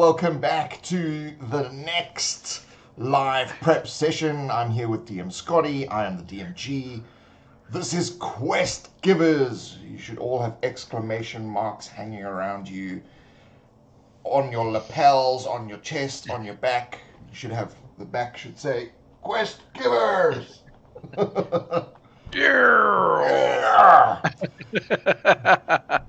welcome back to the next live prep session. I'm here with DM Scotty. I am the DMG. This is Quest Givers. You should all have exclamation marks hanging around you on your lapels, on your chest, on your back. You should have, the back should say, Quest Givers! Yeah!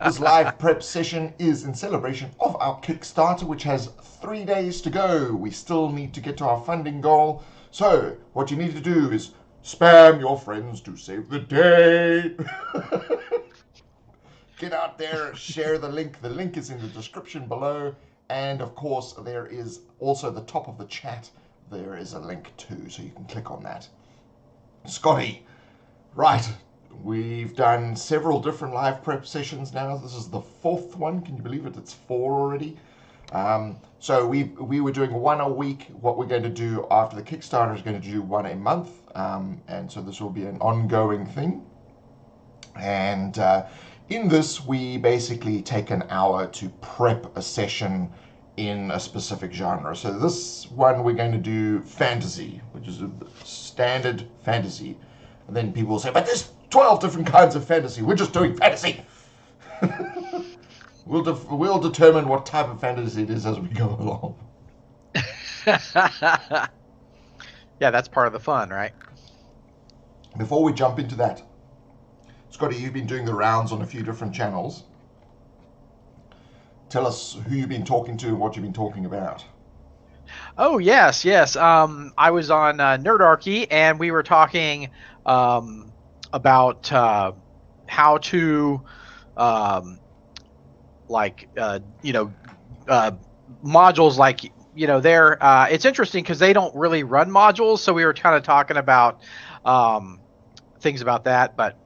This live prep session is in celebration of our Kickstarter, which has 3 days to go. We still need to get to our funding goal. So, what you need to do is spam your friends to save the day. Get out there, share the link. The link is in the description below. And of course, there is also the top of the chat. There is a link too, so you can click on that. Scotty, right. We've done several different live prep sessions now. This is the 4th one. Can you believe it? It's 4 already. So we were doing 1 a week. What we're going to do after the Kickstarter is going to do 1 a month. And so this will be an ongoing thing. And in this, we basically take an hour to prep a session in a specific genre. So this one, we're going to do fantasy, which is a standard fantasy. And then people will say, but there's 12 different kinds of fantasy. We're just doing fantasy. We'll determine what type of fantasy it is as we go along. Yeah, that's part of the fun, right? Before we jump into that, Scotty, you've been doing the rounds on a few different channels. Tell us who you've been talking to and what you've been talking about. Oh, yes. I was on Archy, and we were talking about how to, modules like, they're, it's interesting because they don't really run modules, so we were kind of talking about things about that, but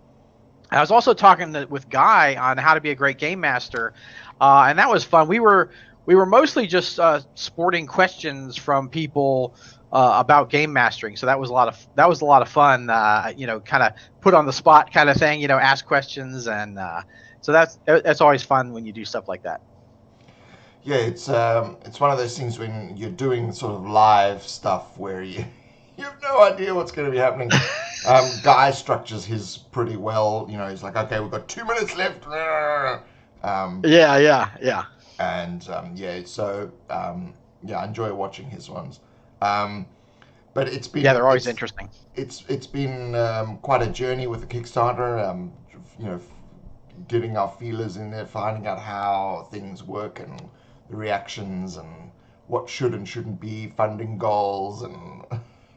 I was also talking with Guy on how to be a great game master, and that was fun. We were mostly just sporting questions from people about game mastering, so that was a lot of fun. Kind of put on the spot kind of thing. Ask questions, and so that's always fun when you do stuff like that. Yeah, it's one of those things when you're doing sort of live stuff where you have no idea what's going to be happening. Guy structures his pretty well. He's like, okay, we've got 2 minutes left. Yeah. And I enjoy watching his ones. But it's been they're always interesting. It's been quite a journey with the Kickstarter. Getting our feelers in there, finding out how things work and the reactions and what should and shouldn't be funding goals and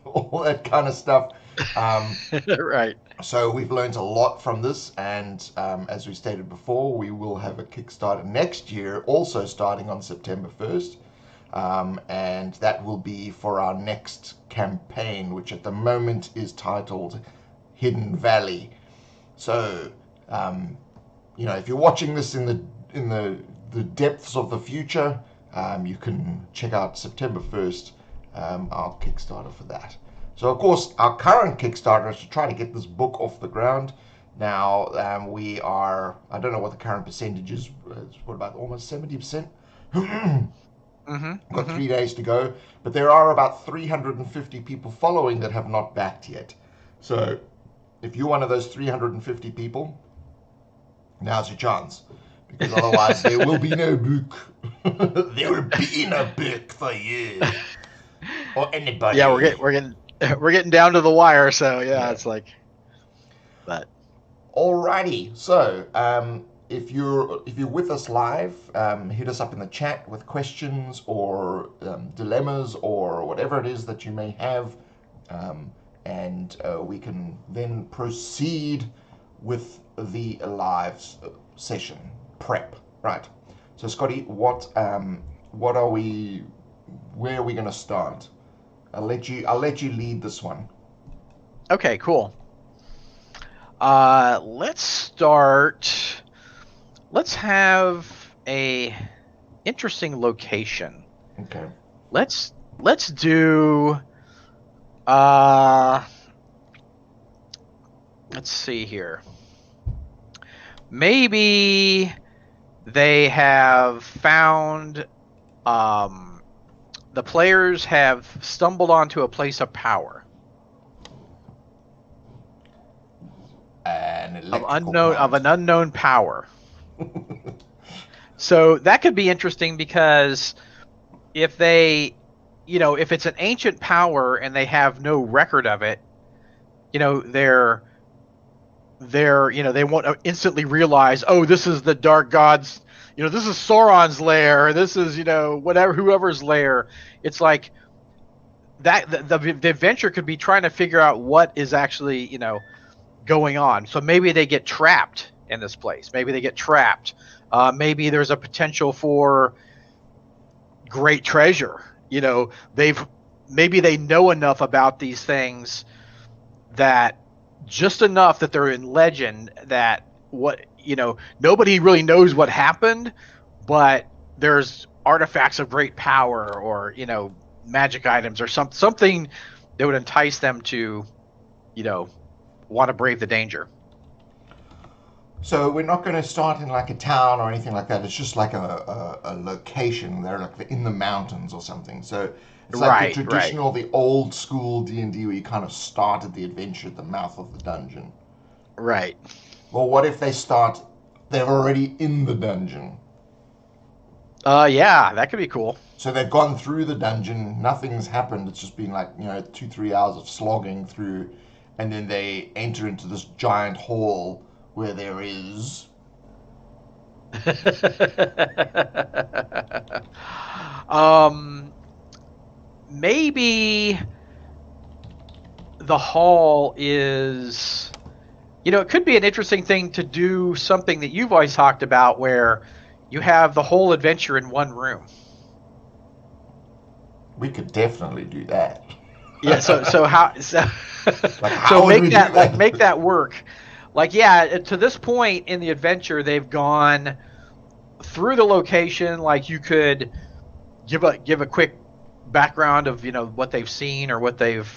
all that kind of stuff. Right. So we've learned a lot from this, and as we stated before, we will have a Kickstarter next year, also starting on September 1st, and that will be for our next campaign, which at the moment is titled Hidden Valley. So, if you're watching this in the depths of the future, you can check out September 1st, our Kickstarter for that. So, of course, our current Kickstarter is to try to get this book off the ground. Now, we are, I don't know what the current percentage is, what about almost 70%? Got 3 days to go, but there are about 350 people following that have not backed yet. So, if you're one of those 350 people, now's your chance. Because otherwise, there will be no book. There will be no book for you. Or anybody. Yeah, we're getting down to the wire, so yeah. It's like, but alrighty. So if you're with us live, hit us up in the chat with questions or dilemmas or whatever it is that you may have, and we can then proceed with the live session prep. Right. So Scotty, what are we? Where are we going to start? I'll let you lead this one. Okay, cool. Let's start. Let's have a interesting location. Okay. Let's do. Let's see here. Maybe they have found the players have stumbled onto a place of power. An electrical Of plant. an unknown power. So that could be interesting because if they, if it's an ancient power and they have no record of it, they won't instantly realize, oh, this is the dark god's, this is Sauron's lair, this is, whoever's lair. It's like that the adventure could be trying to figure out what is actually, going on. So maybe they get trapped in this place. Maybe they get trapped. Maybe there's a potential for great treasure. Maybe they know enough about these things that just enough that they're in legend that nobody really knows what happened, but there's artifacts of great power or magic items or something that would entice them to want to brave the danger. So we're not going to start in like a town or anything like that. It's just like a location. They're like in the mountains or something. So it's like the Right. traditional, the old school D&D where you kind of started the adventure at the mouth of the dungeon. Right. Well, what if they're already in the dungeon? Yeah, that could be cool. So they've gone through the dungeon, nothing's happened. It's just been like, 2-3 hours of slogging through, and then they enter into this giant hall where there is. um Maybe the hall is, it could be an interesting thing to do something that you've always talked about where you have the whole adventure in one room. We could definitely do that. Yeah, so how Like, so how would we do make that? that work. Like, yeah, to this point in the adventure they've gone through the location. Like, you could give a quick background of what they've seen or what they've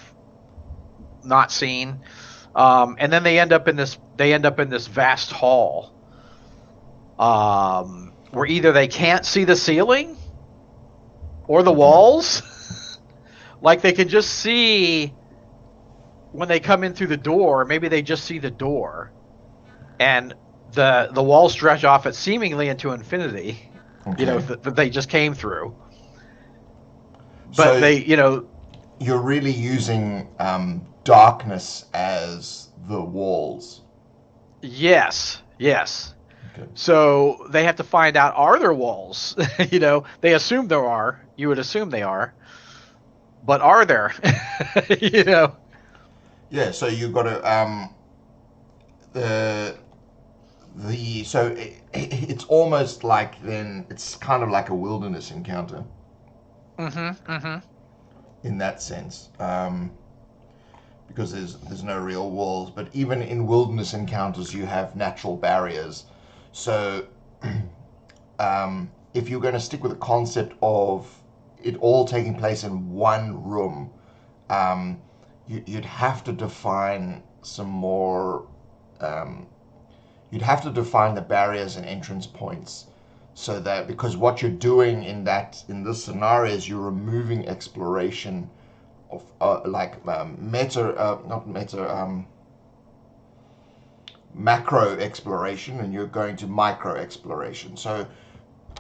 not seen, and then they end up in this vast hall, where either they can't see the ceiling or the walls. Like, they can just see when they come in through the door. Maybe they just see the door, and the walls stretch off it seemingly into infinity. Okay. That they just came through, but So they you're really using darkness as the walls. yes. Okay. So they have to find out, are there walls? They assume there are. You would assume they are, but are there? you know. Yeah. So you've got to the so it's almost like then it's kind of like a wilderness encounter Mm-hmm. in that sense. Because there's no real walls, but even in wilderness encounters you have natural barriers. So if you're going to stick with the concept of it all taking place in one room, um, you'd have to define some more. Um, you'd have to define the barriers and entrance points, so that because what you're doing in this scenario is you're removing exploration of not meta macro exploration, and you're going to micro exploration. So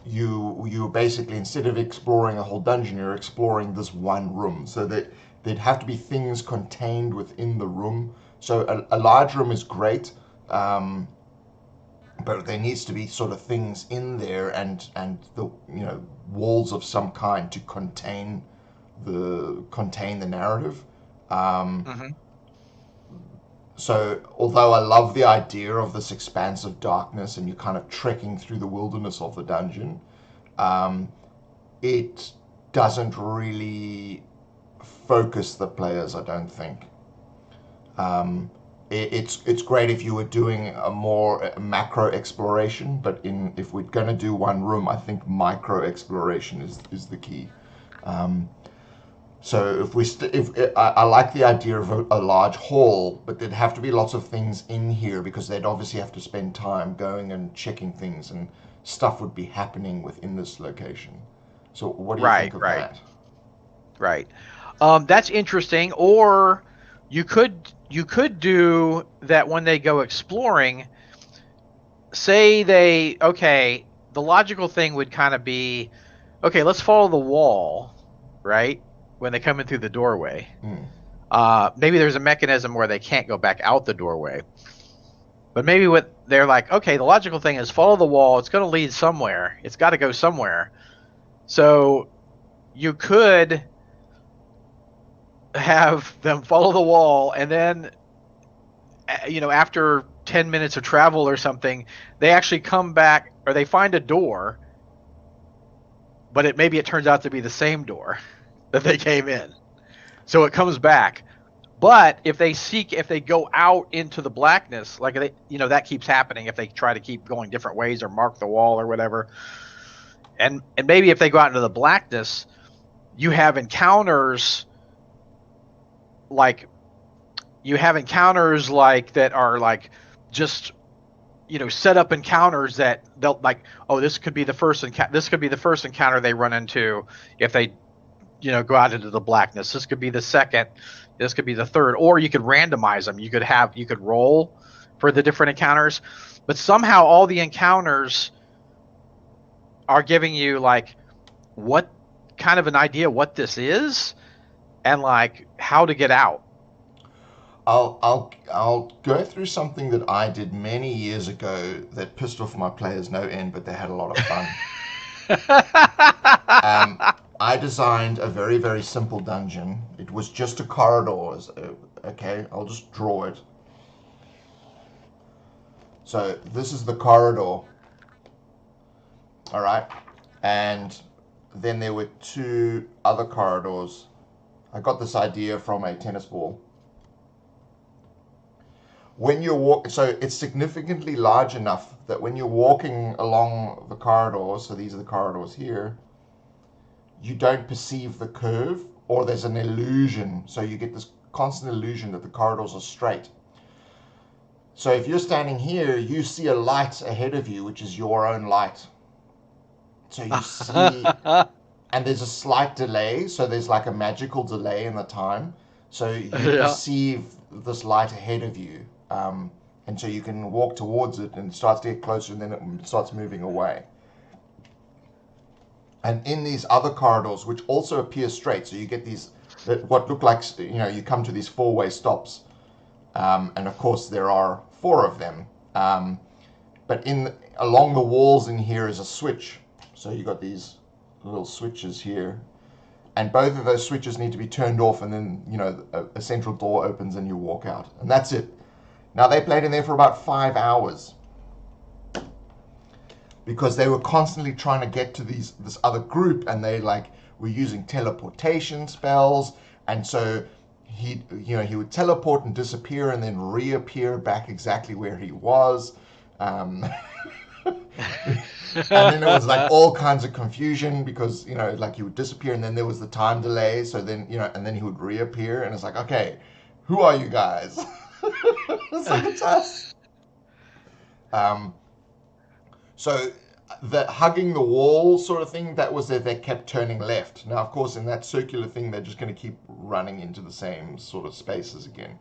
you basically, instead of exploring a whole dungeon, you're exploring this one room. So that there'd have to be things contained within the room. So a large room is great, but there needs to be sort of things in there and the walls of some kind to contain the narrative. Um, Mm-hmm. so although I love the idea of this expanse of darkness and you're kind of trekking through the wilderness of the dungeon, um, it doesn't really focus the players, I don't think. It's great if you were doing a more macro exploration, but if we're going to do one room, I think micro exploration is the key. Um, so if I like the idea of a large hall, but there'd have to be lots of things in here because they'd obviously have to spend time going and checking things, and stuff would be happening within this location. So what do you think Right, of right, that? right. That's interesting. Or you could do that when they go exploring. Say they okay. The logical thing would kind of be, okay, let's follow the wall, right? When they come in through the doorway. Mm. Maybe there's a mechanism where they can't go back out the doorway. But maybe what they're like, okay, the logical thing is follow the wall. It's going to lead somewhere. It's got to go somewhere. So you could have them follow the wall, and then, after 10 minutes of travel or something, they actually come back or they find a door, but maybe it turns out to be the same door that they came in. So it comes back. But if they go out into the blackness, like that keeps happening if they try to keep going different ways or mark the wall or whatever. And maybe if they go out into the blackness, you have encounters like that are like just set up encounters that they'll like, oh, this could be the first encounter they run into if they go out into the blackness. This could be the second, this could be the third, or you could randomize them. You could roll for the different encounters, but somehow all the encounters are giving you like what kind of an idea what this is and like how to get out. I'll go through something that I did many years ago that pissed off my players no end, but they had a lot of fun. Um, I designed a very, very simple dungeon. It was just a corridor. Okay, I'll just draw it. So this is the corridor. All right, and then there were two other corridors. I got this idea from a tennis ball. When you're so it's significantly large enough that when you're walking along the corridors, so these are the corridors here, you don't perceive the curve, or there's an illusion. So you get this constant illusion that the corridors are straight. So if you're standing here, you see a light ahead of you, which is your own light. So you see, and there's a slight delay. So there's like a magical delay in the time. So you Yeah. perceive this light ahead of you. And so you can walk towards it and it starts to get closer and then it starts moving away. And in these other corridors, which also appear straight, so you get these, what look like, you come to these four-way stops. And of course, there are four of them. But along the walls in here is a switch. So you got these little switches here. And both of those switches need to be turned off, and then, a central door opens and you walk out. And that's it. Now, they played in there for about 5 hours because they were constantly trying to get to this other group, and they were using teleportation spells, and so he would teleport and disappear and then reappear back exactly where he was. And then there was all kinds of confusion because he would disappear and then there was the time delay, so then and then he would reappear and it's like, okay, who are you guys? It's us. Um, so the hugging the wall sort of thing, that was they kept turning left. Now, of course, in that circular thing, they're just going to keep running into the same sort of spaces again.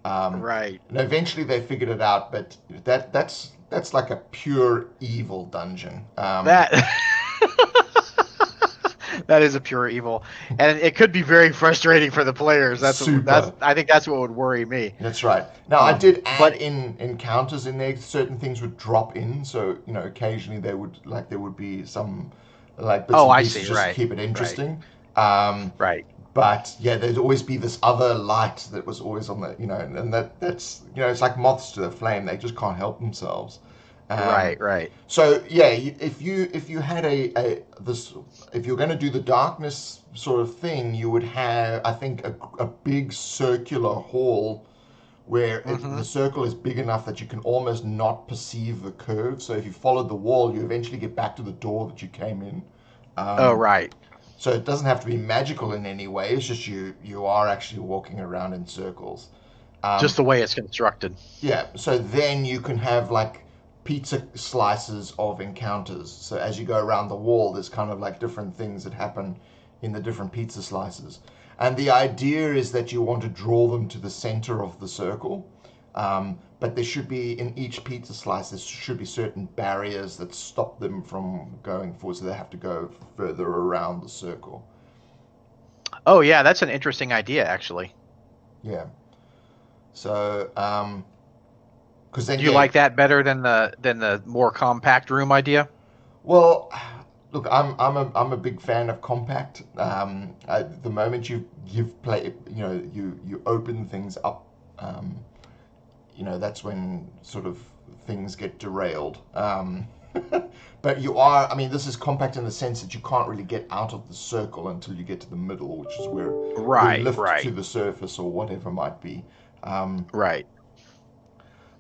Right. And eventually they figured it out, but that's like a pure evil dungeon. That that is a pure evil, and it could be very frustrating for the players. Super. I think that's what would worry me. That's right. Now I did add but in encounters in there. Certain things would drop in, so occasionally there would be some bits oh, and I pieces see. just to Right. keep it Right. interesting. Right. But yeah, there'd always be this other light that was always on the and that's it's like moths to the flame. They just can't help themselves. Right. Right. So yeah, if you had if you're going to do the darkness sort of thing, you would have, I think, a big circular hall where the circle is big enough that you can almost not perceive the curve. So if you followed the wall, you eventually get back to the door that you came in. Oh, right. So it doesn't have to be magical in any way. It's just you are actually walking around in circles. Just the way it's constructed. Yeah. So then you can have pizza slices of encounters. So as you go around the wall, there's kind of like different things that happen in the different pizza slices. And the idea is that you want to draw them to the center of the circle. But there should be, in each pizza slice, there should be certain barriers that stop them from going forward, so they have to go further around the circle. Oh yeah, that's an interesting idea, actually. Yeah. So, because then Do you like that better than the more compact room idea? well, look, I'm a big fan of compact. The moment you've played, you open things up, that's when sort of things get derailed. But I mean, this is compact in the sense that you can't really get out of the circle until you get to the middle, which is where you lift to the surface or whatever might be. Right.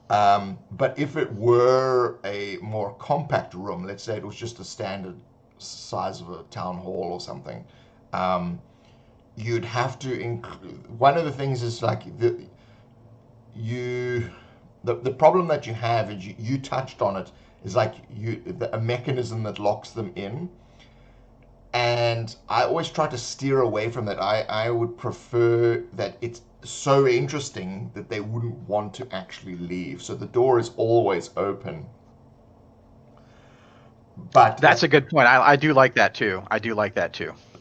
But if it were a more compact room, let's say it was just a standard size of a town hall or something, you'd have to include. One of the things is like the problem that you have is you touched on it, is like a mechanism that locks them in. And I always try to steer away from that. I would prefer that it's so interesting that they wouldn't want to actually leave. So the door is always open. But that's a good point. I do like that too. That's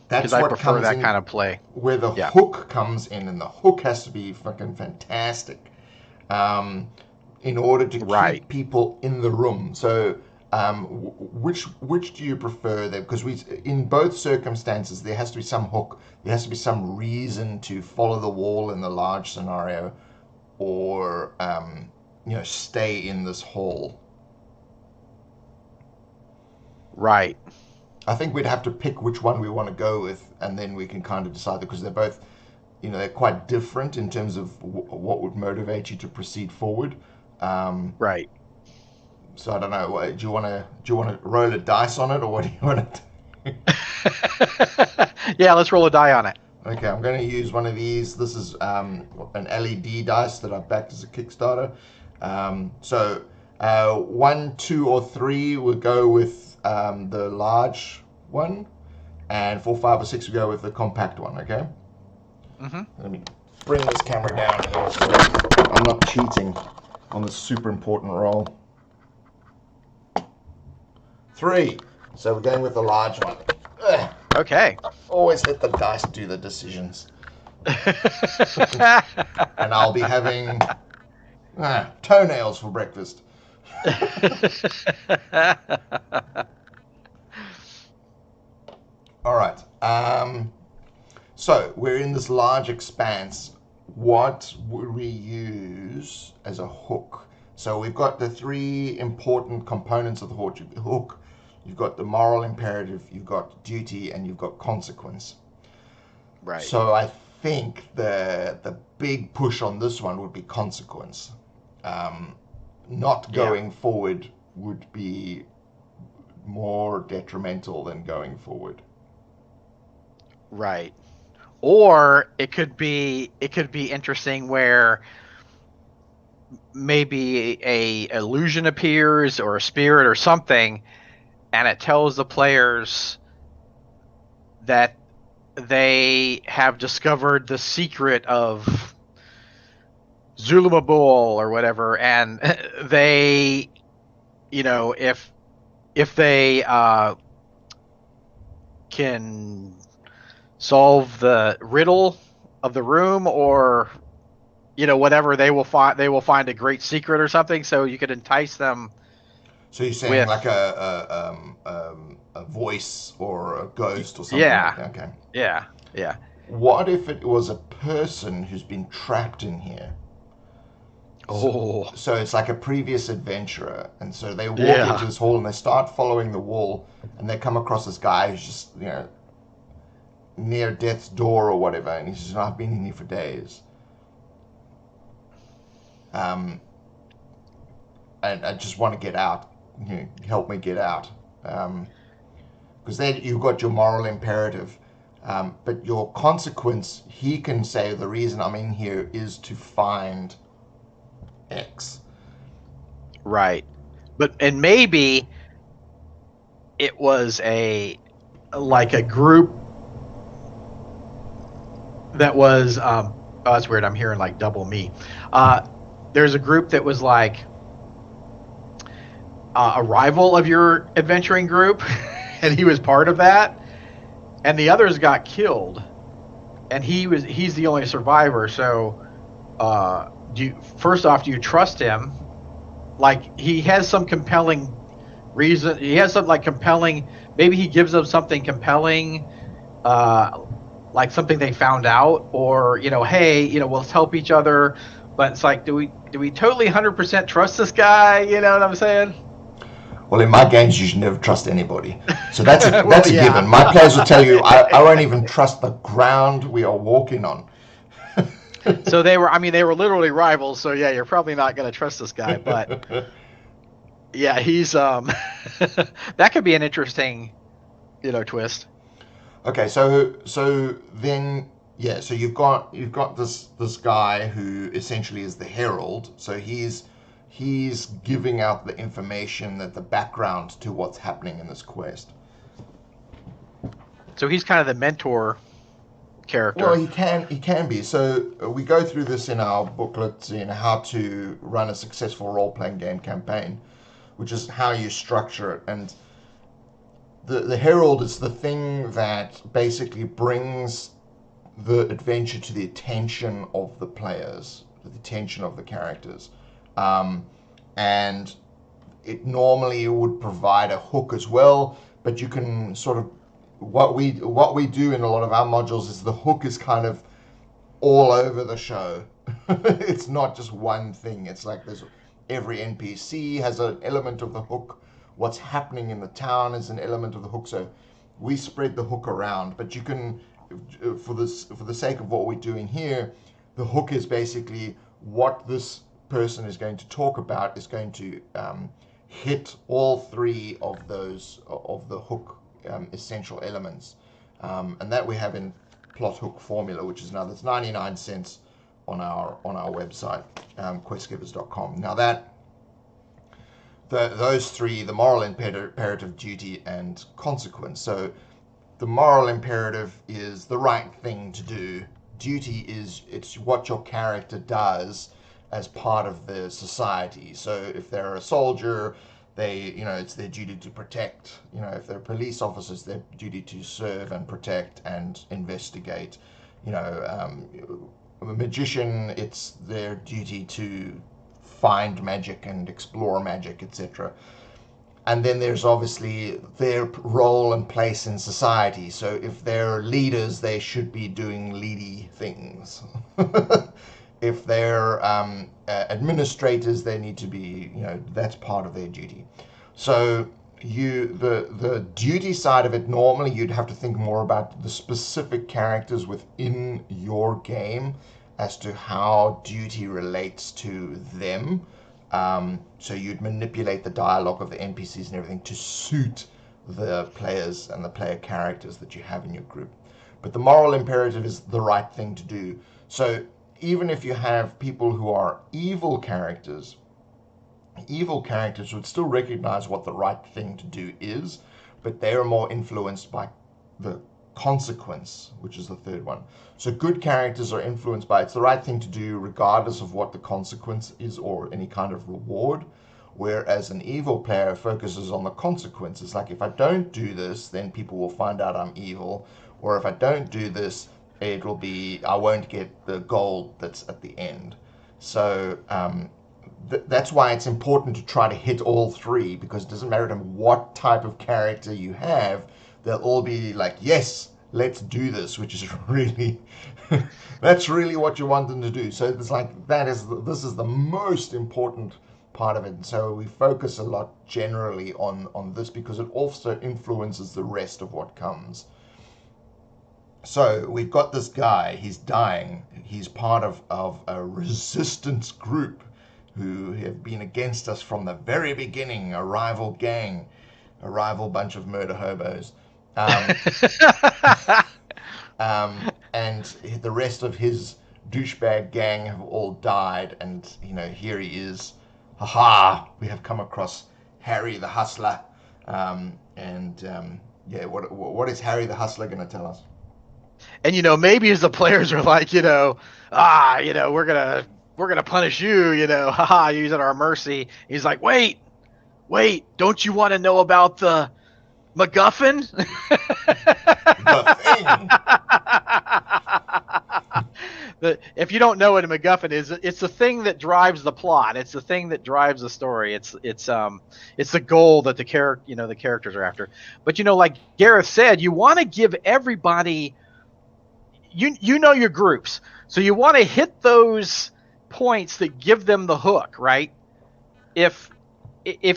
Because I what prefer comes that in, kind of play. where the hook comes in, and the hook has to be fucking fantastic. In order to keep people in the room. So, which do you prefer there? Because in both circumstances, there has to be some hook. There has to be some reason to follow the wall in the large scenario, or stay in this hall. Right. I think we'd have to pick which one we want to go with, and then we can kind of decide, because they're both, they're quite different in terms of what would motivate you to proceed forward. Right. So I don't know. Do you want to roll a dice on it, or what do you want to do? Yeah, let's roll a die on it. Okay, I'm going to use one of these. This is an LED dice that I backed as a Kickstarter. So 1, 2, or 3 we'll go with the large one, and 4, 5, or 6 we go with the compact one. Okay. Let me bring this camera down here so I'm not cheating on this super important roll. 3. So we're going with the large one. Ugh. Okay. Always let the dice do the decisions. And I'll be having toenails for breakfast. All right. So we're in this large expanse. What would we use as a hook? So we've got the 3 important components of the hook. You've got the moral imperative, you've got duty, and you've got consequence. Right. So I think the big push on this one would be consequence. Not going forward would be more detrimental than going forward. Right. Or it could be interesting where maybe a illusion appears or a spirit or something, and it tells the players that they have discovered the secret of Zulumabul or whatever, and they, if they can solve the riddle of the room, or whatever, they will find a great secret or something, so you could entice them. So you're saying like a voice or a ghost or something like that? Okay. Yeah. What if it was a person who's been trapped in here? So it's like a previous adventurer, and so they walk into this hall and they start following the wall, and they come across this guy who's just near death's door or whatever, and he says, "I've been in here for days. And I just want to get out. Help me get out." Because then you've got your moral imperative, but your consequence, he can say, the reason I'm in here is to find X. Right. and maybe it was like a group that was oh, that's weird. I'm hearing like double me. There's a group that was like a rival of your adventuring group, and he was part of that, and the others got killed, and he's the only survivor. So, first off, do you trust him? Like he has some compelling reason. He has some like compelling. Maybe he gives them something compelling, like something they found out, or hey, let's help each other. But it's like, do we totally 100% trust this guy? You know what I'm saying? Well, in my games, you should never trust anybody. So that's a, Well, that's a yeah. given. My players will tell you, I won't even trust the ground we are walking on. So they were literally rivals. So yeah, you're probably not going to trust this guy. But yeah, he's that could be an interesting, twist. Okay, so then yeah, so you've got this guy who essentially is the Herald. So he's giving out the information, that the background to what's happening in this quest. So he's kind of the mentor character. Well, he can be. So we go through this in our booklet in how to run a successful role-playing game campaign, which is how you structure it. And the Herald is the thing that basically brings the adventure to the attention of the players, the attention of the characters, and it normally would provide a hook as well. But you can sort of what we do in a lot of our modules is the hook is kind of all over the show. It's not just one thing. It's like there's every NPC has an element of the hook. What's happening in the town is an element of the hook. So we spread the hook around. But you can, for the sake of what we're doing here, the hook is basically what this person is going to talk about is going to hit all three of those of the hook essential elements, and that we have in plot hook formula, which is now that's 99 cents on our website, questgivers.com. Now that those three, the moral imperative, duty, and consequence. So the moral imperative is the right thing to do. Duty is it's what your character does as part of the society. So if they're a soldier, it's their duty to protect. If they're police officers, their duty to serve and protect and investigate. A magician, it's their duty to find magic and explore magic, etc. And then there's obviously their role and place in society. So if they're leaders, they should be doing leady things. If they're administrators, they need to be, that's part of their duty. So the duty side of it, normally you'd have to think more about the specific characters within your game as to how duty relates to them. So you'd manipulate the dialogue of the NPCs and everything to suit the players and the player characters that you have in your group. But the moral imperative is the right thing to do. So even if you have people who are evil characters would still recognize what the right thing to do is, but they are more influenced by the consequence, which is the third one. So good characters are influenced by it's the right thing to do regardless of what the consequence is or any kind of reward, whereas an evil player focuses on the consequences. Like, if I don't do this, then people will find out I'm evil, or if I don't do this, I won't get the gold that's at the end. So that's why it's important to try to hit all three, because it doesn't matter to what type of character you have, they'll all be like, yes, let's do this, which is really, that's really what you want them to do. So it's like, this is the most important part of it. And so we focus a lot generally on this, because it also influences the rest of what comes. So we've got this guy, he's dying. He's part of a resistance group who have been against us from the very beginning, a rival gang, a rival bunch of murder hobos. And the rest of his douchebag gang have all died, and here he is. We have come across Harry the Hustler. Yeah, what is Harry the Hustler going to tell us? And maybe as the players are like, we're gonna punish you, haha, use at our mercy. He's like, wait, don't you want to know about the MacGuffin? The thing. If you don't know what a MacGuffin is, it's the thing that drives the plot. It's the thing that drives the story. It's the goal that the characters are after. But like Gareth said, you want to give everybody, you know your groups, so you want to hit those points that give them the hook, right? If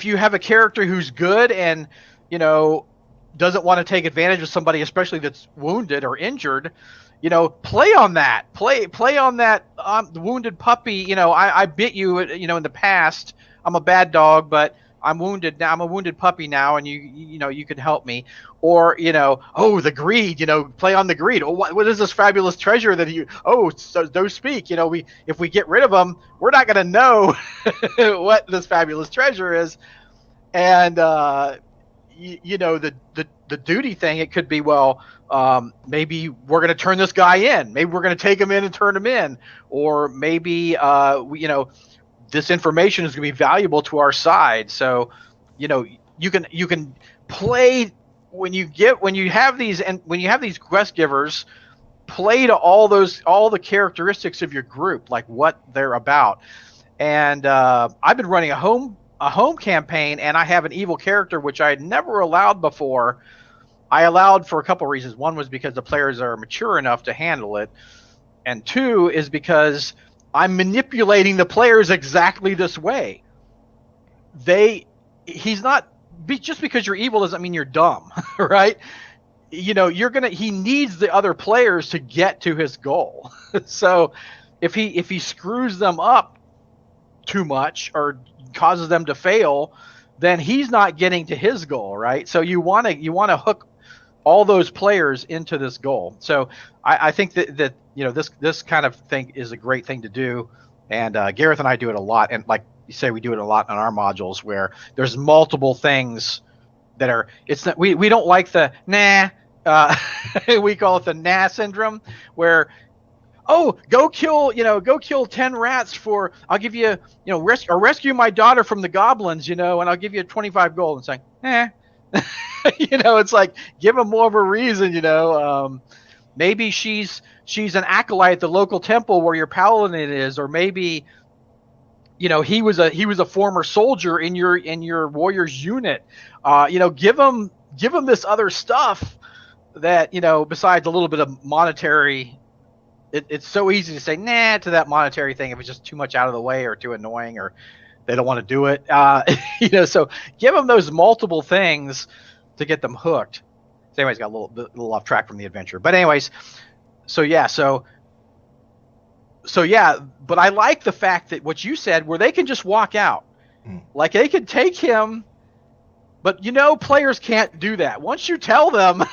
you have a character who's good and doesn't want to take advantage of somebody, especially that's wounded or injured, play on that. Play on that. The wounded puppy. I bit you. In the past, I'm a bad dog, but I'm wounded now. I'm a wounded puppy now, and you can help me. Or oh, the greed. Play on the greed. Oh, what is this fabulous treasure that you? Oh, so don't speak. If we get rid of them, we're not going to know what this fabulous treasure is. And the duty thing, it could be, well, maybe we're going to turn this guy in. Maybe we're going to take him in and turn him in. Or maybe this information is going to be valuable to our side. So you can play when you have these quest givers, play to all the characteristics of your group, like what they're about. And I've been running a home campaign, and I have an evil character which I had never allowed before. I allowed for a couple of reasons. One was because the players are mature enough to handle it, and two is because I'm manipulating the players exactly this way. He's not, just because you're evil doesn't mean you're dumb, right? He needs the other players to get to his goal. So if he screws them up too much or causes them to fail, then he's not getting to his goal, right? So you want to hook all those players into this goal. So I think that this kind of thing is a great thing to do, and Gareth and I do it a lot. And like you say, we do it a lot on our modules where there's multiple things that are. It's not, we don't like the nah. We call it the nah syndrome, where go kill 10 rats for, I'll give you, rescue my daughter from the goblins, and I'll give you 25 gold. And saying, it's like, give them more of a reason, maybe she's an acolyte at the local temple where your paladin is, or maybe, he was a former soldier in your warrior's unit. Give them this other stuff that, besides a little bit of monetary. It's so easy to say nah to that monetary thing if it's just too much out of the way or too annoying or they don't want to do it. So give them those multiple things to get them hooked. So anyways, got a little off track from the adventure. But anyways, but I like the fact that what you said, where they can just walk out. Like they can take him, but players can't do that. Once you tell them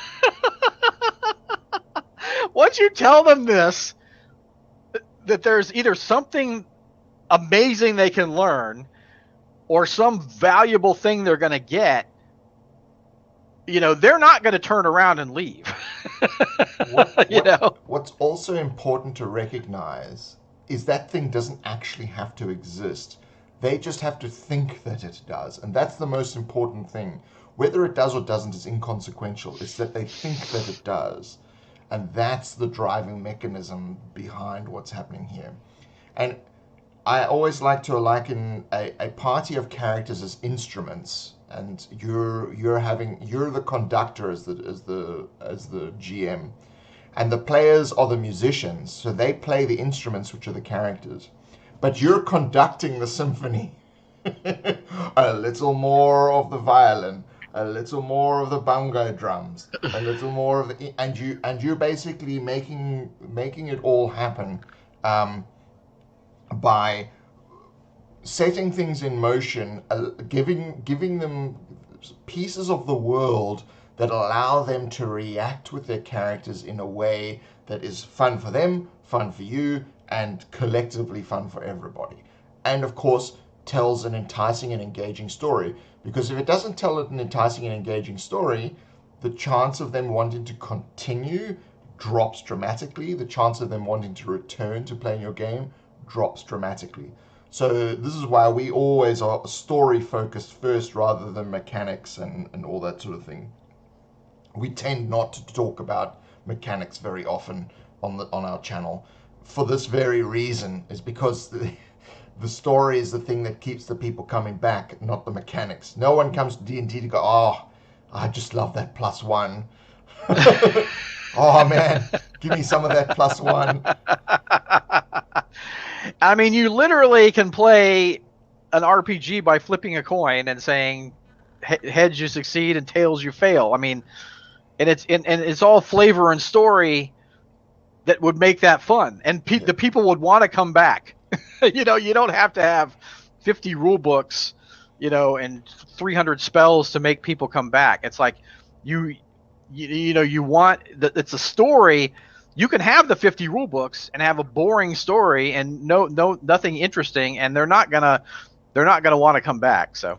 this, that there's either something amazing they can learn or some valuable thing they're going to get, they're not going to turn around and leave. What's also important to recognize is that thing doesn't actually have to exist. They just have to think that it does. And that's the most important thing. Whether it does or doesn't is inconsequential. It's that they think that it does. And that's the driving mechanism behind what's happening here. And I always like to liken a party of characters as instruments, and you're the conductor as the GM, and the players are the musicians. So they play the instruments, which are the characters, but you're conducting the symphony. A little more of the violin, a little more of the bongo drums, a little more of the, and you're basically making it all happen by setting things in motion, giving them pieces of the world that allow them to react with their characters in a way that is fun for them, fun for you, and collectively fun for everybody. And of course, tells an enticing and engaging story. Because if it doesn't tell an enticing and engaging story, the chance of them wanting to continue drops dramatically. The chance of them wanting to return to playing your game drops dramatically. So this is why we always are story focused first rather than mechanics and all that sort of thing. We tend not to talk about mechanics very often on our channel for this very reason, is because the story is the thing that keeps the people coming back, not the mechanics. No one comes to D&D to go, oh, I just love that +1. Oh man, give me some of that +1. I mean, you literally can play an RPG by flipping a coin and saying heads you succeed and tails you fail. I mean, and it's all flavor and story that would make that fun, and the people would want to come back. You know, you don't have to have 50 rule books, you know, and 300 spells to make people come back. It's like you want that. It's a story. You can have the 50 rule books and have a boring story and nothing interesting, and they're not gonna want to come back. So,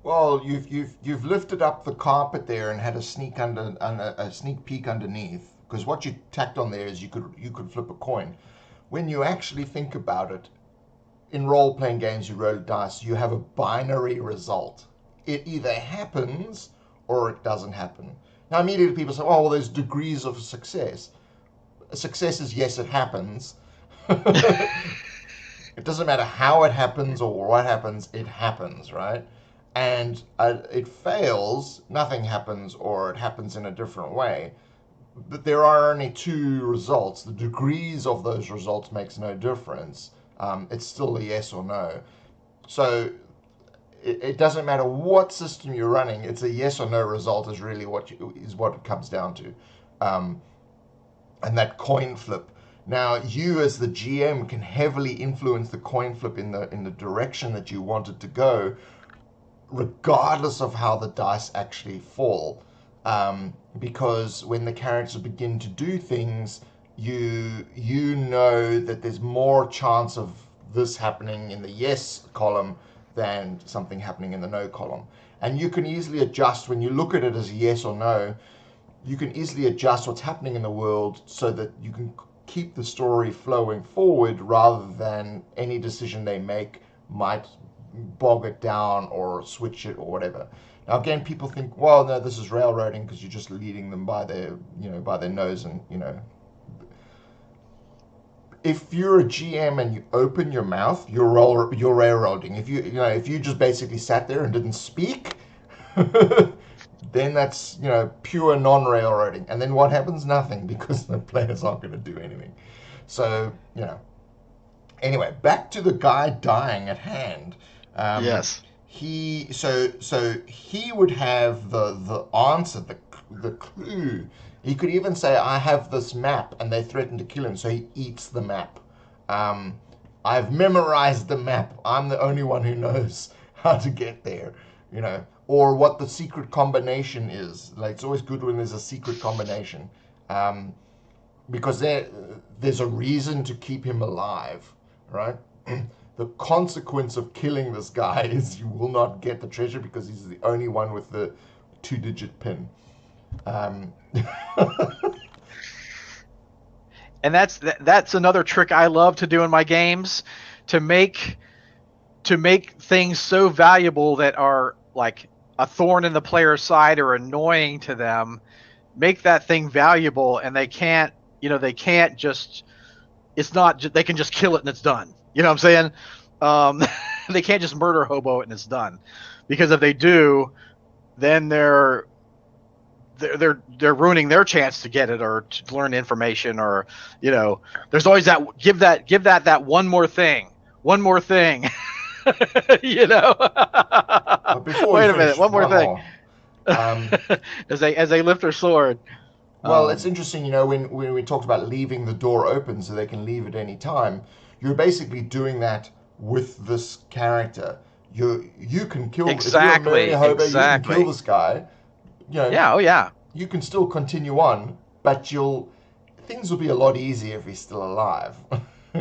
well, you've lifted up the carpet there and had a sneak peek underneath, because what you tacked on there is you could flip a coin. When you actually think about it, in role-playing games, you roll dice, you have a binary result. It either happens or it doesn't happen. Now, immediately people say, oh, well, there's degrees of success. Success is, yes, it happens. It doesn't matter how it happens or what happens, it happens, right? And it fails, nothing happens, or it happens in a different way. But there are only two results. The degrees of those results makes no difference. It's still a yes or no. So it doesn't matter what system you're running. It's a yes or no result is really what it comes down to. And that coin flip. Now you as the GM can heavily influence the coin flip in the direction that you want it to go, regardless of how the dice actually fall. Because when the characters begin to do things, you know that there's more chance of this happening in the yes column than something happening in the no column. And you can easily adjust when you look at it as yes or no. You can easily adjust what's happening in the world so that you can keep the story flowing forward, rather than any decision they make might bog it down or switch it or whatever. Now again, people think, well, no, this is railroading because you're just leading them by their nose, and if you're a GM and you open your mouth, you're railroading. If you just basically sat there and didn't speak, then that's pure non-railroading. And then what happens? Nothing, because the players aren't going to do anything. So anyway, back to the guy dying at hand. yes. He would have the answer, the clue. He could even say, I have this map, and they threaten to kill him, so he eats the map. I've memorized the map. I'm the only one who knows how to get there, or what the secret combination is. Like, it's always good when there's a secret combination, because there's a reason to keep him alive, right? The consequence of killing this guy is you will not get the treasure because he's the only one with the 2-digit pin. And that's another trick I love to do in my games, to make things so valuable that are like a thorn in the player's side or annoying to them. Make that thing valuable, and they can't just. It's not. They can just kill it and it's done. You know what I'm saying? They can't just murder hobo it and it's done, because if they do, then they're ruining their chance to get it or to learn information, or there's always that give that one more thing. Wait a minute, one more thing. As they lift their sword. Well, it's interesting, when we talked about leaving the door open so they can leave at any time, you're basically doing that with this character. You can kill exactly. If you're a hobo, you can kill this guy. Yeah. Oh yeah. You can still continue on, but things will be a lot easier if he's still alive.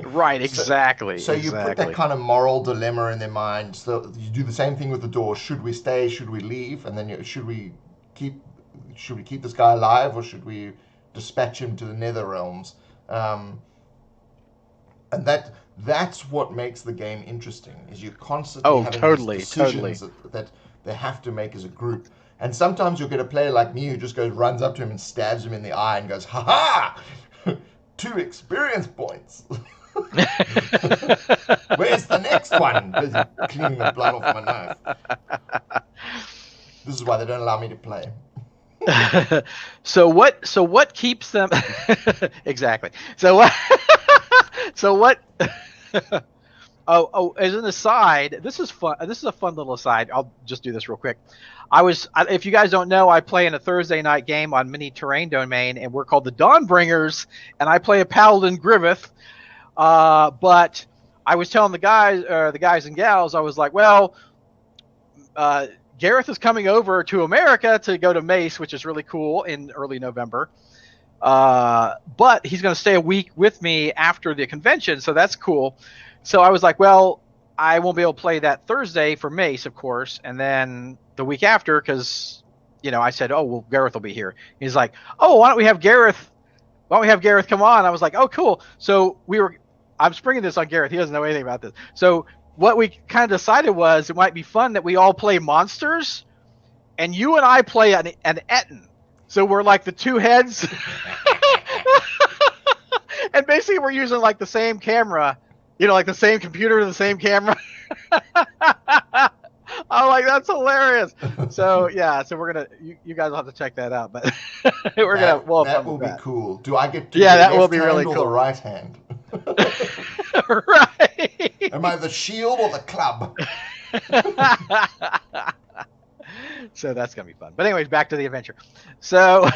Right, exactly. So you put that kind of moral dilemma in their mind. So you do the same thing with the door. Should we stay? Should we leave? And then keep should we keep this guy alive, or should we dispatch him to the nether realms? And that's what makes the game interesting. Is you're constantly having totally, these decisions that they have to make as a group. And sometimes you'll get a player like me who just runs up to him and stabs him in the eye and goes, "Ha ha! 2 experience points." Where's the next one? Busy cleaning the blood off my knife. This is why they don't allow me to play. So what keeps them exactly? So what Oh, as an aside, this is fun. This is a fun little aside. I'll just do this real quick. If you guys don't know, I play in a Thursday night game on Mini Terrain Domain, and we're called the Dawnbringers, and I play a Paladin Griffith. But I was telling the guys and gals, I was like, well, Gareth is coming over to America to go to Mace, which is really cool, in early November. But he's going to stay a week with me after the convention, so that's cool. So I was like, well, I won't be able to play that Thursday for Mace, of course, and then the week after, because, I said, oh, well, Gareth will be here. He's like, oh, why don't we have Gareth come on? I was like, oh, cool. So I'm springing this on Gareth. He doesn't know anything about this. So what we kind of decided was it might be fun that we all play monsters, and you and I play an Etten. So we're like the two heads. And basically we're using like the same camera, like the same computer, the same camera. I'm like, that's hilarious. So yeah, so we're gonna, you guys will have to check that out, but that will be cool. Do I get to that will be really cool. The right hand? Right. Am I the shield or the club? So that's gonna be fun. But anyways, back to the adventure. So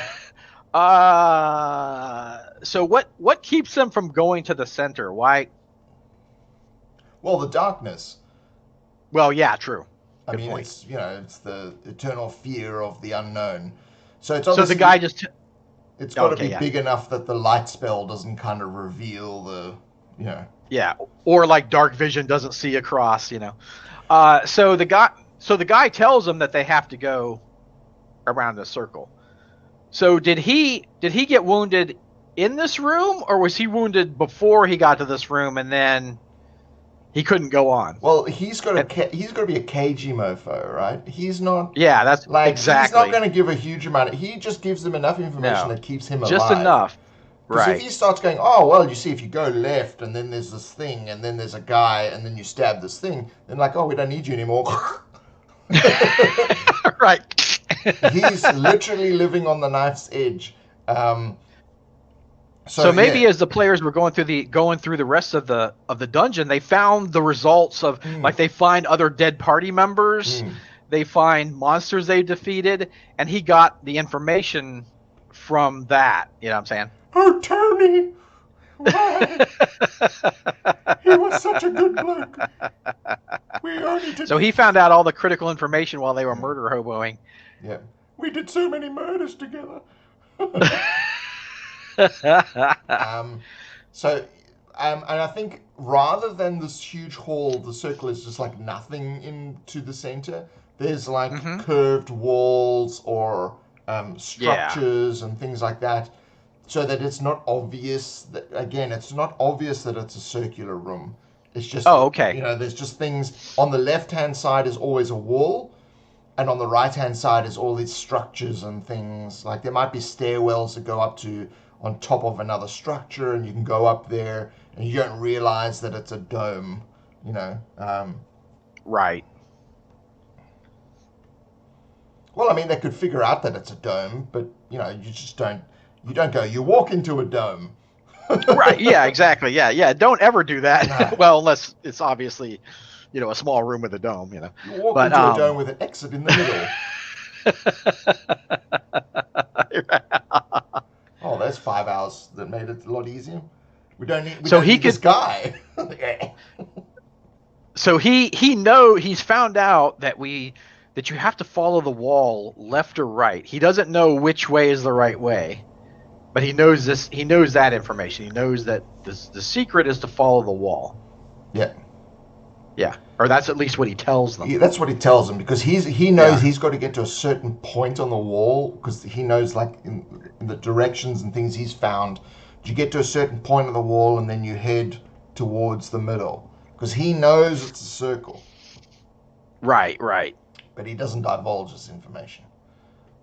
so what keeps them from going to the center? Why? Well, the darkness. Well, yeah, true. I mean, it's the eternal fear of the unknown. So it's obviously, so the guy just it's got to be big enough that the light spell doesn't kind of reveal the Yeah, or like dark vision doesn't see across. So the guy tells them that they have to go around the circle. So did he get wounded in this room, or was he wounded before he got to this room and then he couldn't go on? Well, he's got to be a cagey mofo, right? He's not. Yeah, that's exactly. He's not going to give a huge amount. He just gives them enough information that keeps him alive. Just enough. Right. If he starts going, oh, well, you see, if you go left and then there's this thing and then there's a guy and then you stab this thing, then like, oh, we don't need you anymore. Right. He's literally living on the knife's edge. So maybe as the players were going through the rest of the dungeon, they found the results of like they find other dead party members, they find monsters they defeated, and he got the information from that. You know what I'm saying? Oh, Tony! Why? He was such a good bloke. We only did. So he found out all the critical information while they were murder hoboing. Yeah. We did so many murders together. And I think rather than this huge hall, the circle is just like nothing into the center. There's like curved walls or structures and things like that, so that it's not obvious that it's a circular room. It's just there's just things on the left-hand side is always a wall, and on the right-hand side is all these structures and things. Like there might be stairwells that go up to on top of another structure, and you can go up there and you don't realize that it's a dome, Right. Well, I mean, they could figure out that it's a dome, but you just don't go, you walk into a dome. Right, yeah, exactly. Yeah. Don't ever do that. No. Well, unless it's obviously, a small room with a dome, You walk into a dome with an exit in the middle. Oh, there's 5 hours that made it a lot easier. We don't need this guy. So he's found out that you have to follow the wall left or right. He doesn't know which way is the right way. But he knows this. He knows that information. He knows that the secret is to follow the wall. Yeah. Yeah, or that's at least what he tells them. Yeah, that's what he tells them, because he knows Yeah. he's got to get to a certain point on the wall, because he knows, like, in the directions and things he's found, you get to a certain point of the wall and then you head towards the middle, because he knows it's a circle, Right. Right. but he doesn't divulge this information.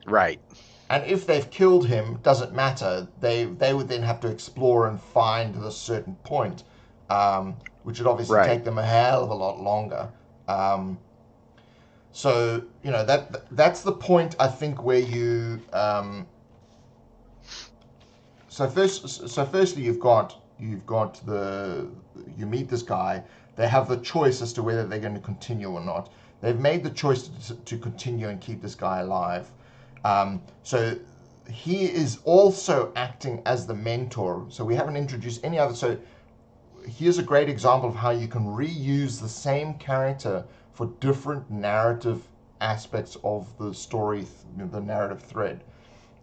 Right. And if they've killed him, doesn't matter. They would then have to explore and find this certain point, which would obviously Right. take them a hell of a lot longer. So that's the point, I think, where you. Firstly, you've got you meet this guy. They have the choice as to whether they're going to continue or not. They've made the choice to continue and keep this guy alive. So he is also acting as the mentor. So we haven't introduced any other. So here's a great example of how you can reuse the same character for different narrative aspects of the story, the narrative thread.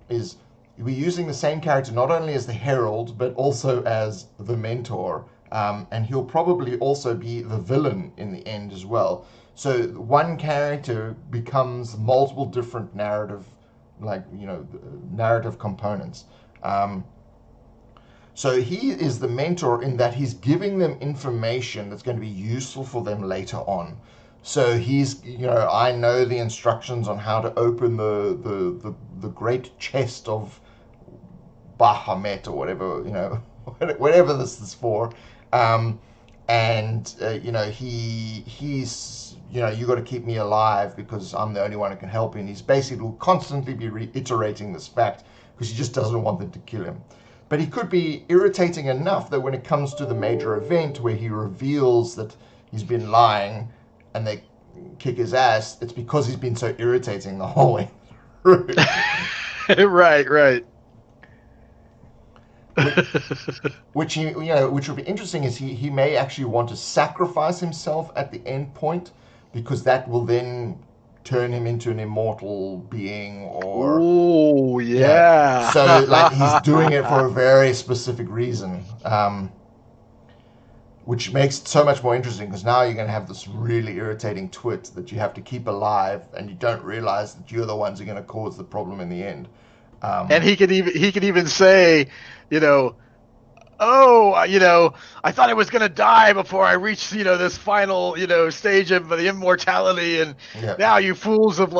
Is we're using the same character not only as the Herald, but also as the mentor. And he'll probably also be the villain in the end as well. So one character becomes multiple different narrative components. So he is the mentor in that he's giving them information that's going to be useful for them later on. So he's, I know the instructions on how to open the great chest of Bahamut, or whatever, whatever this is for. He's, you got to keep me alive because I'm the only one who can help you. And he's basically will constantly be reiterating this fact because he just doesn't want them to kill him. But he could be irritating enough that when it comes to the major event where he reveals that he's been lying and they kick his ass, it's because he's been so irritating the whole way through. Right. Which would be interesting is he may actually want to sacrifice himself at the end point, because that will then turn him into an immortal being, or oh yeah. So like he's doing it for a very specific reason, which makes it so much more interesting, because now you're going to have this really irritating twit that you have to keep alive, and you don't realize that you're the ones who are going to cause the problem in the end. And he could even say, I thought I was going to die before I reached, this final, stage of the immortality. And now you fools of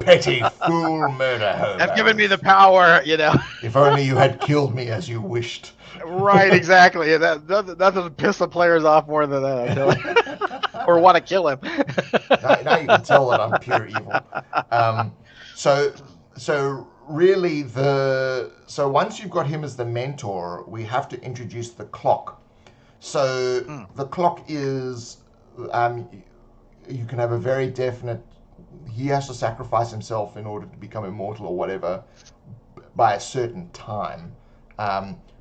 petty fool murder hobo have given me the power, If only you had killed me as you wished. Right, exactly. That doesn't piss the players off more than that, I feel like. Or want to kill him. Now you can tell that I'm pure evil. So really, so once you've got him as the mentor, we have to introduce the clock. So the clock is, you can have a very definite. He has to sacrifice himself in order to become immortal or whatever by a certain time.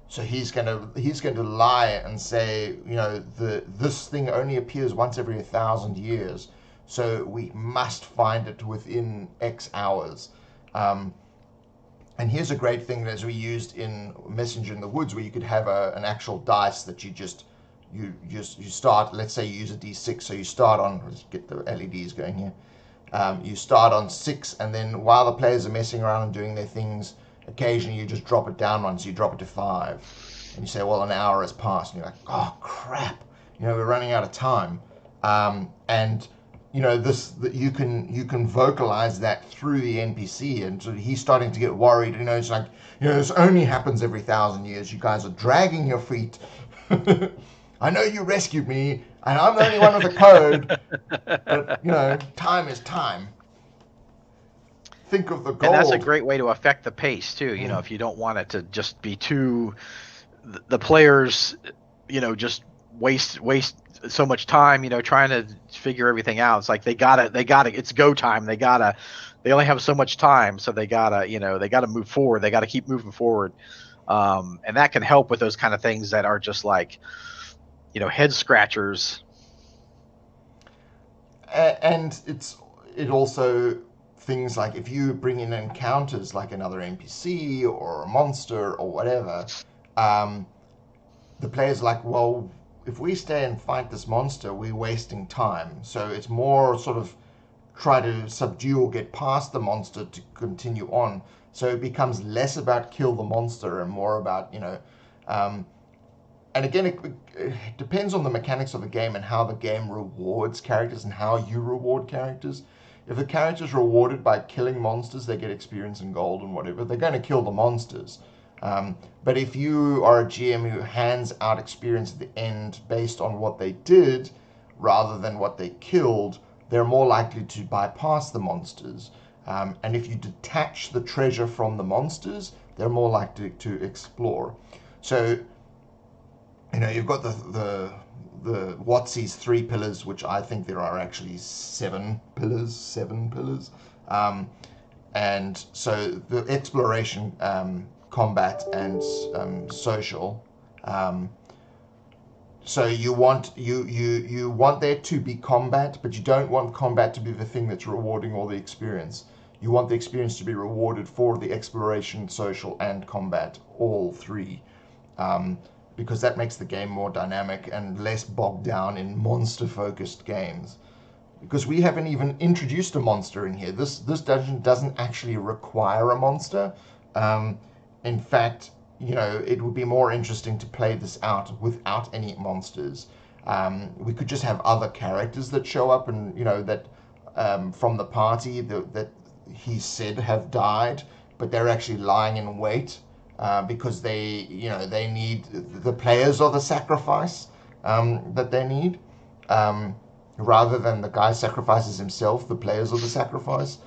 So he's going to lie and say, this thing only appears once every 1,000 years, so we must find it within X hours. And here's a great thing as we used in Messenger in the Woods, where you could have an actual dice that you start. Let's say you use a D6, so you start on. Let's get the LEDs going here. You start on 6, and then while the players are messing around and doing their things, occasionally you just drop it down one, so you drop it to 5, and you say, well, an hour has passed, and you're like, oh crap, we're running out of time. And that you can vocalize that through the NPC, and so he's starting to get worried. It's like, this only happens every 1,000 years. You guys are dragging your feet. I know you rescued me, and I'm the only one with a code, but time is time. Think of the gold. And that's a great way to affect the pace too. If you don't want it to just be too, the players, just waste so much time, trying to figure everything out. It's like they gotta, it's go time. They only have so much time, so they gotta move forward. They gotta keep moving forward. And that can help with those kind of things that are just like, head scratchers. And it also things like if you bring in encounters like another NPC or a monster or whatever, um, the player's like, well, if we stay and fight this monster, we're wasting time. So it's more sort of try to subdue or get past the monster to continue on. So it becomes less about kill the monster and more about, and again, it depends on the mechanics of the game and how the game rewards characters and how you reward characters. If the character's rewarded by killing monsters, they get experience and gold and whatever. They're going to kill the monsters. But if you are a GM who hands out experience at the end based on what they did rather than what they killed, they're more likely to bypass the monsters. And if you detach the treasure from the monsters, they're more likely to explore. So, you've got the WotC's 3 pillars, which I think there are actually 7 pillars. And so the exploration, combat, and social. So you want there to be combat, but you don't want combat to be the thing that's rewarding all the experience. You want the experience to be rewarded for the exploration, social, and combat, all 3. Because that makes the game more dynamic and less bogged down in monster-focused games. Because we haven't even introduced a monster in here. This dungeon doesn't actually require a monster. In fact, it would be more interesting to play this out without any monsters. We could just have other characters that show up and, that from the party that he said have died, but they're actually lying in wait. Because they need the players are the sacrifice that they need, rather than the guy sacrifices himself. The players are the sacrifice,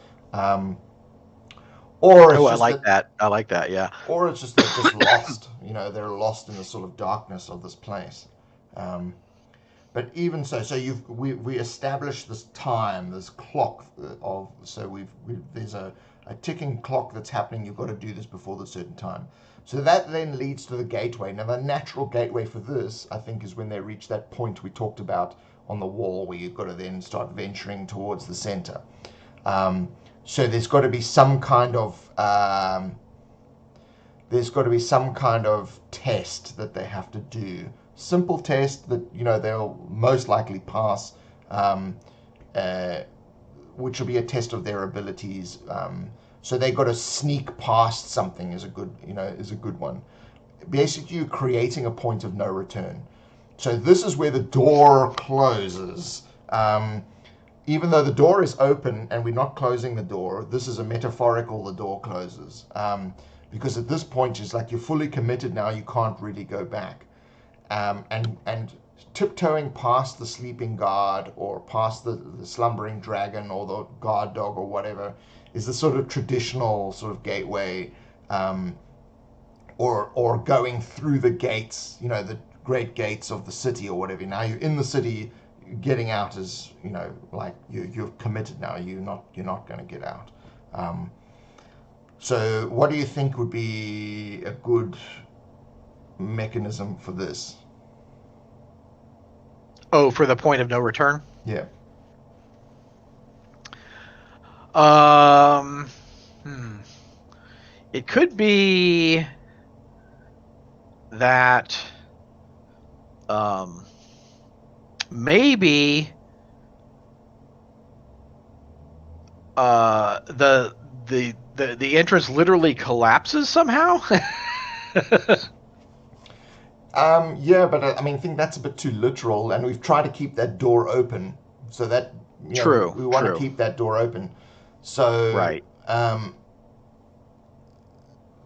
or it's I like that. I like that. Yeah. or it's just they're just lost. They're lost in the sort of darkness of this place. But even so we established this time, this clock of there's a ticking clock that's happening. You've got to do this before the certain time. So that then leads to the gateway. Now the natural gateway for this, I think, is when they reach that point we talked about on the wall, where you've got to then start venturing towards the center. So there's got to be some kind of test that they have to do. Simple test that they'll most likely pass, which will be a test of their abilities. So they got to sneak past something is a good one. Basically, you're creating a point of no return. So this is where the door closes. Even though the door is open and we're not closing the door, this is a metaphorical. The door closes because at this point it's like you're fully committed now. You can't really go back. And tiptoeing past the sleeping guard or past the slumbering dragon or the guard dog or whatever is the sort of traditional sort of gateway, or going through the gates, the great gates of the city or whatever. Now you're in the city, getting out is, like you're committed now. You're not going to get out. So what do you think would be a good mechanism for this? Oh, for the point of no return? Yeah. It could be that maybe the entrance literally collapses somehow. Yeah, but I think that's a bit too literal, and we've tried to keep that door open, so that True. we want to keep that door open. So Right.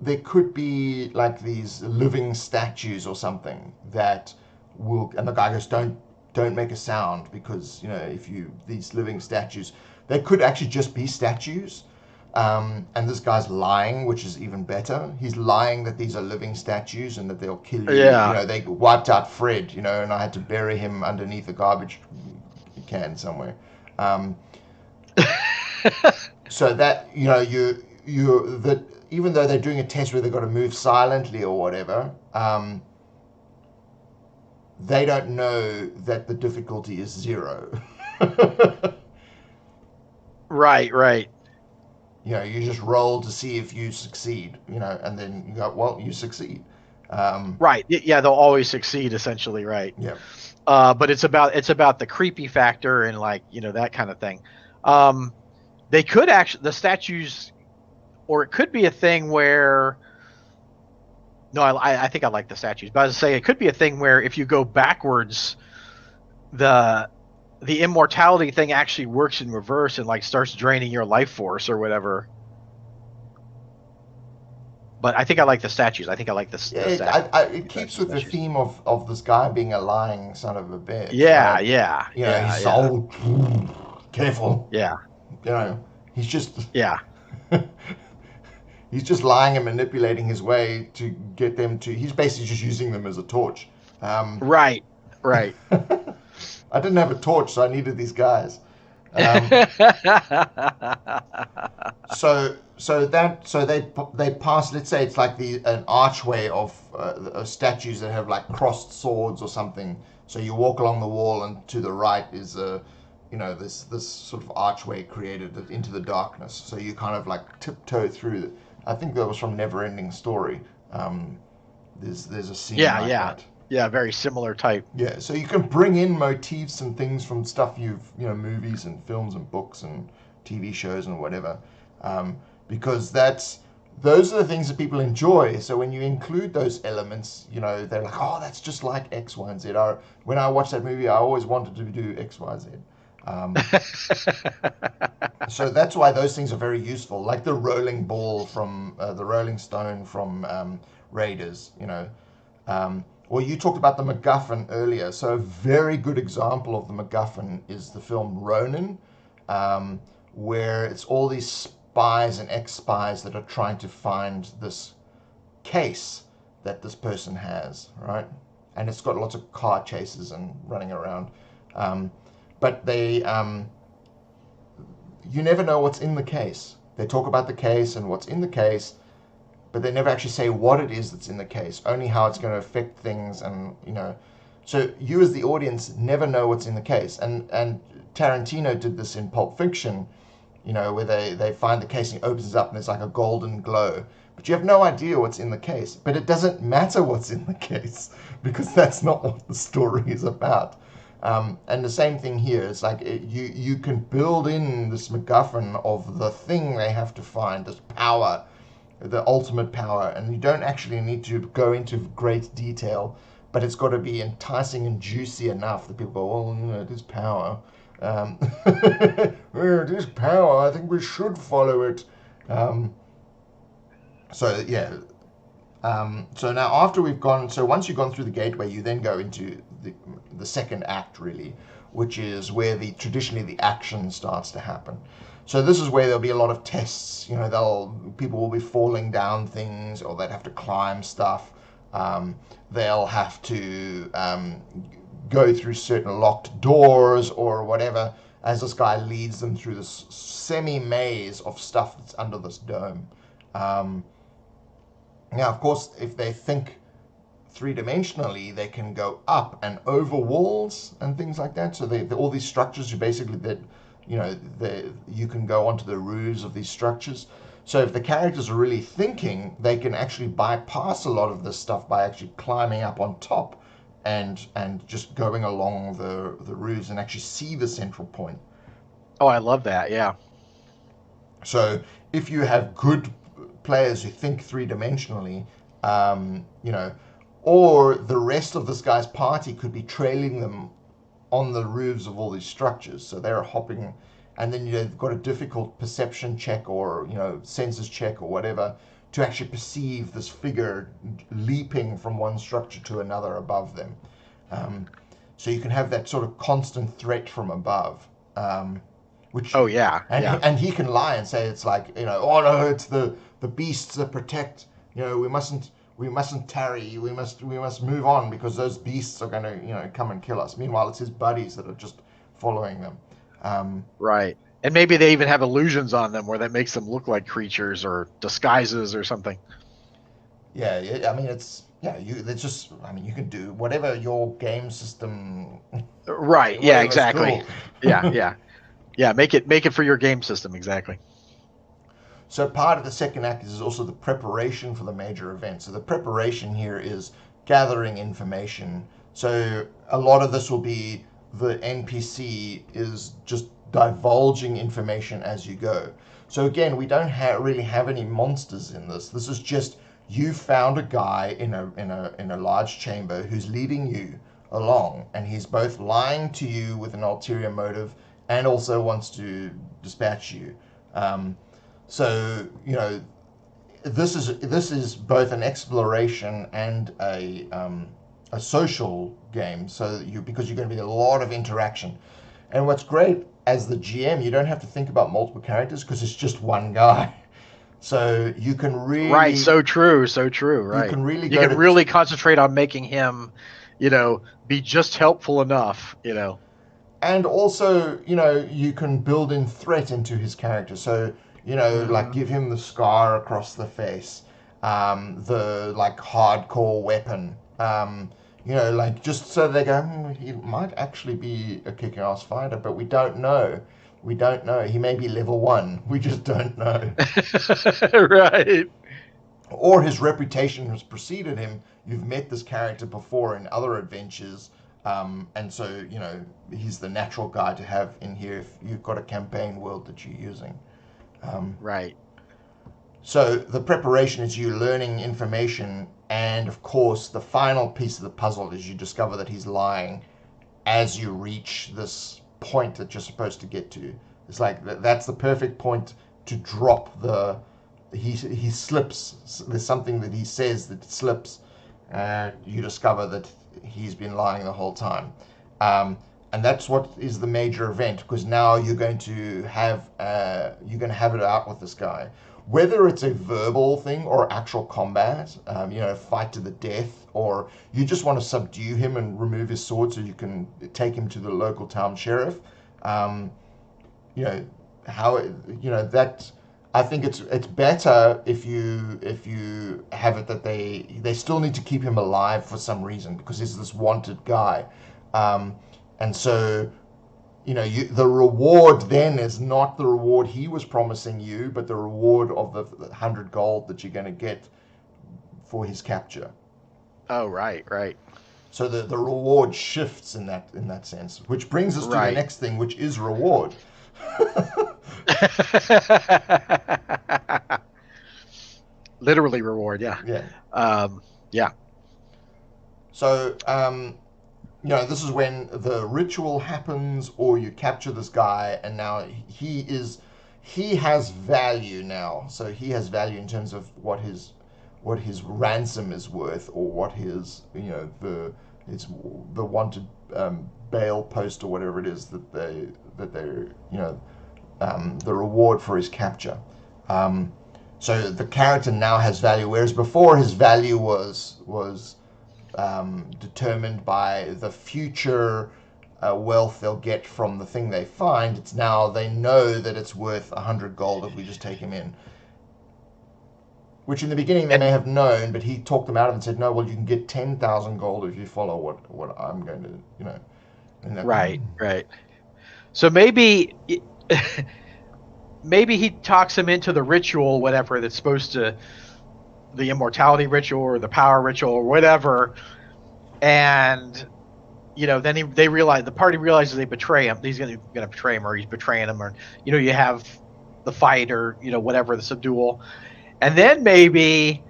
There could be like these living statues or something that will, and the guy goes, don't make a sound, because if these living statues, they could actually just be statues. And this guy's lying, which is even better. He's lying that these are living statues and that they'll kill you. Yeah. They wiped out Fred, and I had to bury him underneath a garbage can somewhere. So that that even though they're doing a test where they've got to move silently or whatever, they don't know that the difficulty is 0. Right. You just roll to see if you succeed, and then you go, well, you succeed. Right. Yeah, they'll always succeed essentially, right? Yeah. But it's about the creepy factor and like, that kind of thing. They could actually the statues, or it could be a thing where no, I think I like the statues, but I was say it could be a thing where if you go backwards, the the immortality thing actually works in reverse and like starts draining your life force or whatever. But I think I like the statues. I think I like Yeah, the it keeps with the theme of this guy being a lying son of a bitch, Yeah, right? yeah, yeah, He's yeah, all careful. yeah, He's just yeah. he's just lying and manipulating his way to get them to. He's basically just using them as a torch. Right, right. I didn't have a torch, so I needed these guys. Um, so they pass. Let's say it's like an archway of statues that have like crossed swords or something. So you walk along the wall, and to the right is this sort of archway created into the darkness. So you kind of like tiptoe through. I think that was from Neverending Story. There's a scene Yeah, like yeah, that. yeah. Very similar type. Yeah, so you can bring in motifs and things from stuff movies and films and books and TV shows and whatever, because those are the things that people enjoy. So when you include those elements, they're like, oh, that's just like X, Y, and Z. When I watched that movie, I always wanted to do X, Y, Z. So that's why those things are very useful, like the rolling ball from the Rolling Stone from Raiders. Well, you talked about the MacGuffin earlier. So a very good example of the MacGuffin is the film Ronin, where it's all these spies and ex-spies that are trying to find this case that this person has, right? And it's got lots of car chases and running around. But you never know what's in the case. They talk about the case and what's in the case, but they never actually say what it is that's in the case, only how it's going to affect things, and so you as the audience never know what's in the case. And Tarantino did this in Pulp Fiction, where they find the case and he opens it up and there's like a golden glow, but you have no idea what's in the case. But it doesn't matter what's in the case because that's not what the story is about. And the same thing here. It's like you can build in this MacGuffin of the thing they have to find, this power, the ultimate power, and you don't actually need to go into great detail, but it's got to be enticing and juicy enough that people go, well, this power, this power, I think we should follow it. So yeah. So now after once you've gone through the gateway, you then go into the second act, really, which is where traditionally the action starts to happen. So this is where there'll be a lot of tests. People will be falling down things, or they'd have to climb stuff. They'll have to go through certain locked doors or whatever, as this guy leads them through this semi-maze of stuff that's under this dome. Now, of course, if they think three-dimensionally, they can go up and over walls and things like that. So all these structures, you can go onto the roofs of these structures. So if the characters are really thinking, they can actually bypass a lot of this stuff by actually climbing up on top and just going along the roofs and actually see the central point. Oh, I love that. Yeah. So if you have good players who think three-dimensionally, or the rest of this guy's party could be trailing them on the roofs of all these structures. So they're hopping, and then they've got a difficult perception check or senses check or whatever to actually perceive this figure leaping from one structure to another above them. So you can have that sort of constant threat from above. Which Oh yeah. and Yeah. and he can lie and say it's like oh no, it's the beasts that protect. We mustn't tarry. We must move on because those beasts are going to come and kill us. Meanwhile, it's his buddies that are just following them. Right. And maybe they even have illusions on them where that makes them look like creatures or disguises or something. Yeah. I mean, you can do whatever your game system. Right. Yeah. Exactly. Cool. Yeah. Yeah. Yeah. Make it for your game system. Exactly. So part of the second act is also the preparation for the major event. So the preparation here is gathering information. So a lot of this will be the NPC is just divulging information as you go. So again, we don't really have any monsters in this. This is just you found a guy in a large chamber who's leading you along, and he's both lying to you with an ulterior motive and also wants to dispatch you. So this is both an exploration and a social game. So because you're going to be a lot of interaction, and what's great as the GM, you don't have to think about multiple characters because it's just one guy. So you can really so true. Right, you can really concentrate on making him, be just helpful enough. And also, you can build in threat into his character. So, like give him the scar across the face, the like hardcore weapon, like just so they go, he might actually be a kick-ass fighter, but we don't know. We don't know. He may be level 1. We just don't know. Right. Or his reputation has preceded him. You've met this character before in other adventures. And so, he's the natural guy to have in here if you've got a campaign world that you're using. Right. So the preparation is you learning information, and of course, the final piece of the puzzle is you discover that he's lying as you reach this point that you're supposed to get to. It's like that's the perfect point to drop the. He slips. There's something that he says that slips, and you discover that he's been lying the whole time. And that's what is the major event, because now you're going to have it out with this guy, whether it's a verbal thing or actual combat, fight to the death, or you just want to subdue him and remove his sword so you can take him to the local town sheriff. That I think it's better if you have it that they still need to keep him alive for some reason because he's this wanted guy. And so, the reward then is not the reward he was promising you, but the reward of the 100 gold that you're going to get for his capture. Oh, right. So the reward shifts in that sense, which brings us to the next thing, which is reward. Literally reward, yeah. Yeah. So, this is when the ritual happens, or you capture this guy, and now he has value now. So he has value in terms of what his ransom is worth, or what his the wanted bail post or whatever it is that they're the reward for his capture. So the character now has value, whereas before his value was determined by the future wealth they'll get from the thing they find. It's now they know that it's worth 100 gold if we just take him in. Which in the beginning they may have known, but he talked them out of it and said, no, well, you can get 10,000 gold if you follow what I'm going to, Right. So maybe he talks him into the ritual, whatever, that's supposed to, the immortality ritual or the power ritual or whatever, and then the party realizes they betray him. He's going to betray him, or he's betraying him, or you have the fight, or whatever, the subdual, and then maybe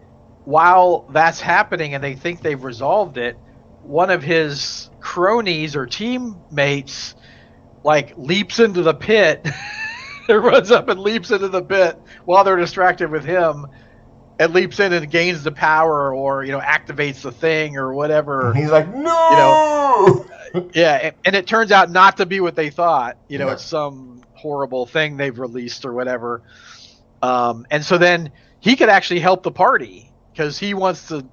while that's happening and they think they've resolved it, one of his cronies or teammates leaps into the pit. Runs up and leaps into the pit while they're distracted with him, and leaps in and gains the power, or activates the thing or whatever. And he's like, no. Yeah, and it turns out not to be what they thought. It's some horrible thing they've released or whatever. And so then he could actually help the party because he wants to.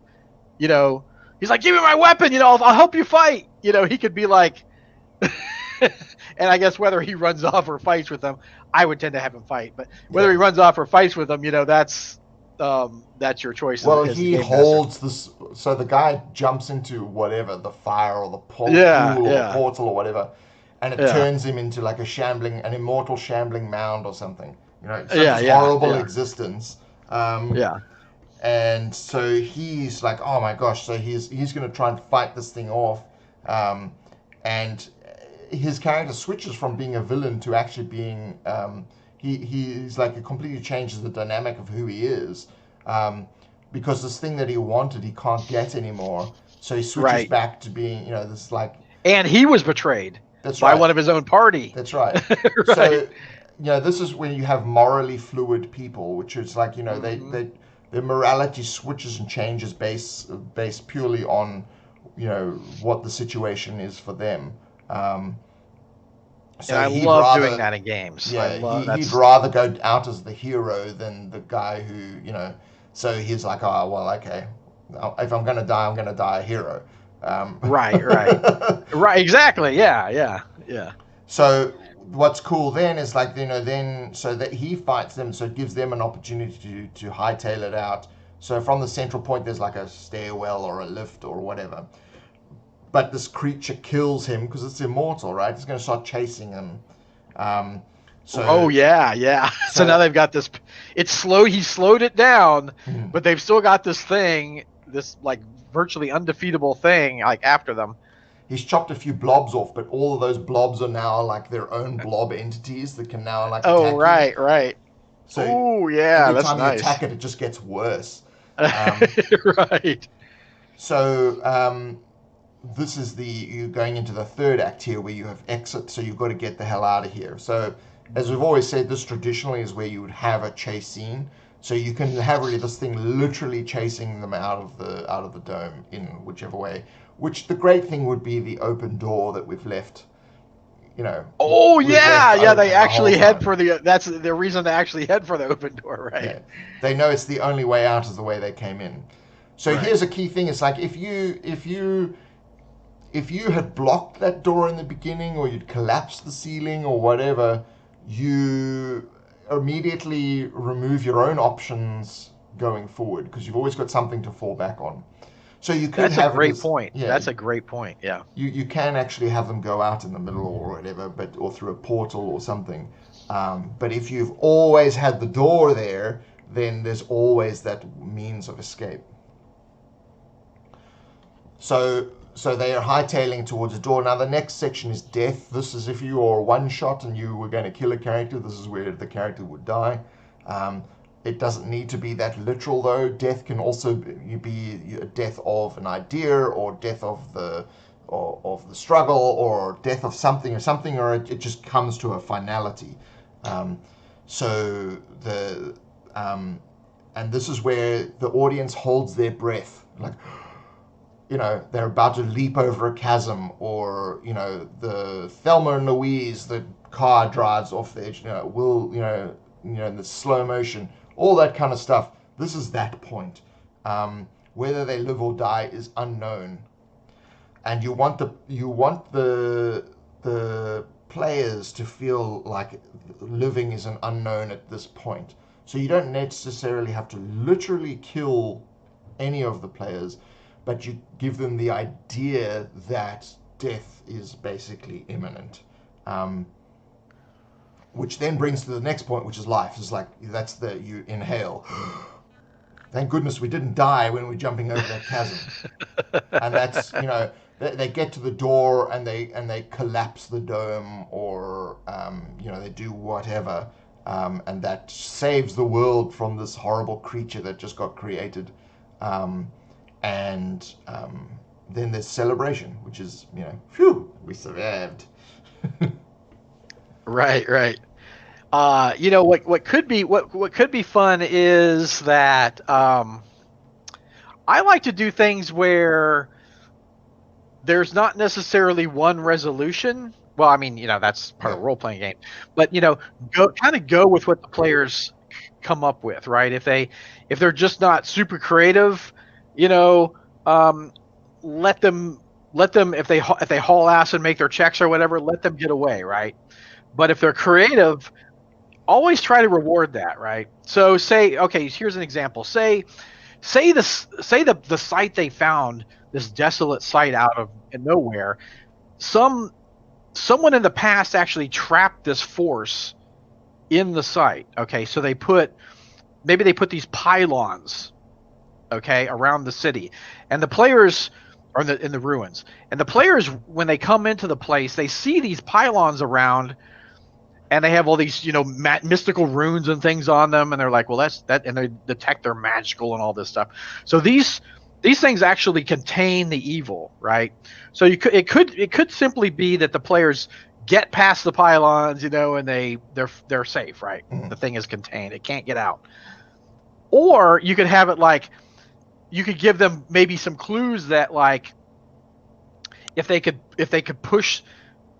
He's like, give me my weapon. I'll help you fight. He could be like. And I guess whether he runs off or fights with them, I would tend to have him fight. But whether he runs off or fights with them, that's your choice. Well, he holds this. So the guy jumps into whatever, the fire or the pool or the portal or whatever, and it turns him into like an immortal shambling mound or something. such a horrible yeah. existence. Yeah. And so he's like, oh my gosh, so he's going to try and fight this thing off. And his character switches from being a villain to actually being, he's like, it completely changes the dynamic of who he is. Because this thing that he wanted, he can't get anymore. So he switches back to being, this like... And he was betrayed That's by right. one of his own party. That's right. Right. So, this is when you have morally fluid people, which is like, their morality switches and changes based purely on, what the situation is for them. So I love doing that in games. Yeah, he'd rather go out as the hero than the guy who, so he's like, oh, well, okay, if I'm going to die, I'm going to die a hero. Right. Right, exactly. Yeah. So what's cool then is like, then so that he fights them, so it gives them an opportunity to hightail it out. So from the central point, there's like a stairwell or a lift or whatever. But this creature kills him because it's immortal, right? It's going to start chasing him. Yeah. So now they've got this. It's slow. He slowed it down, but they've still got this thing, this like virtually undefeatable thing, like after them. He's chopped a few blobs off, but all of those blobs are now like their own blob entities that can now like attack you. Right. So every time you attack it, it just gets worse. Right. So this is you're going into the third act here where you have exit, so you've got to get the hell out of here. So as we've always said, this traditionally is where you would have a chase scene. So you can have really this thing literally chasing them out of the dome in whichever way. Which the great thing would be the open door that we've left. Oh yeah. They actually head for that's the reason they actually head for the open door, right? Yeah. They know it's the only way out is the way they came in. So here's a key thing: it's like if you had blocked that door in the beginning, or you'd collapsed the ceiling, or whatever, you immediately remove your own options going forward because you've always got something to fall back on. So you could That's a great point. Yeah. That's a great point. Yeah. You can actually have them go out in the middle or whatever, or through a portal or something. But if you've always had the door there, then there's always that means of escape. So they are hightailing towards the door. Now the next section is death. This is if you are one shot and you were going to kill a character, this is where the character would die. It doesn't need to be that literal though. Death can also be a death of an idea, or death of the struggle, or death of something, or it just comes to a finality. And this is where the audience holds their breath, like, they're about to leap over a chasm, or, the Thelma and Louise, the car drives off the edge, in the slow motion, all that kind of stuff. This is that point. Whether they live or die is unknown. And you want the players to feel like living is an unknown at this point. So you don't necessarily have to literally kill any of the players, but you give them the idea that death is basically imminent. Which then brings to the next point, which is life. It's like, you inhale. Thank goodness we didn't die when we're jumping over that chasm. And that's, they get to the door and they collapse the dome, or, they do whatever. And that saves the world from this horrible creature that just got created. And then there's celebration, which is, phew, we survived. Right. What could be fun is that I like to do things where there's not necessarily one resolution. Well, I mean, that's part of a role-playing game, but go with what the players come up with, right? If they're just not super creative, let them if they haul ass and make their checks or whatever, let them get away, right? But if they're creative, always try to reward that, right? So here's an example. Say the site they found, this desolate site out of nowhere, someone in the past actually trapped this force in the site. Okay, so maybe they put these pylons, okay, around the city, and the players are in the ruins, and the players, when they come into the place, they see these pylons around, and they have all these, mystical runes and things on them, and they're like, well, that's that, and they detect they're magical and all this stuff. So these things actually contain the evil, right? So it could simply be that the players get past the pylons, and they're safe, right? The thing is contained; it can't get out. Or you could have it like, you could give them maybe some clues that, like, if they could push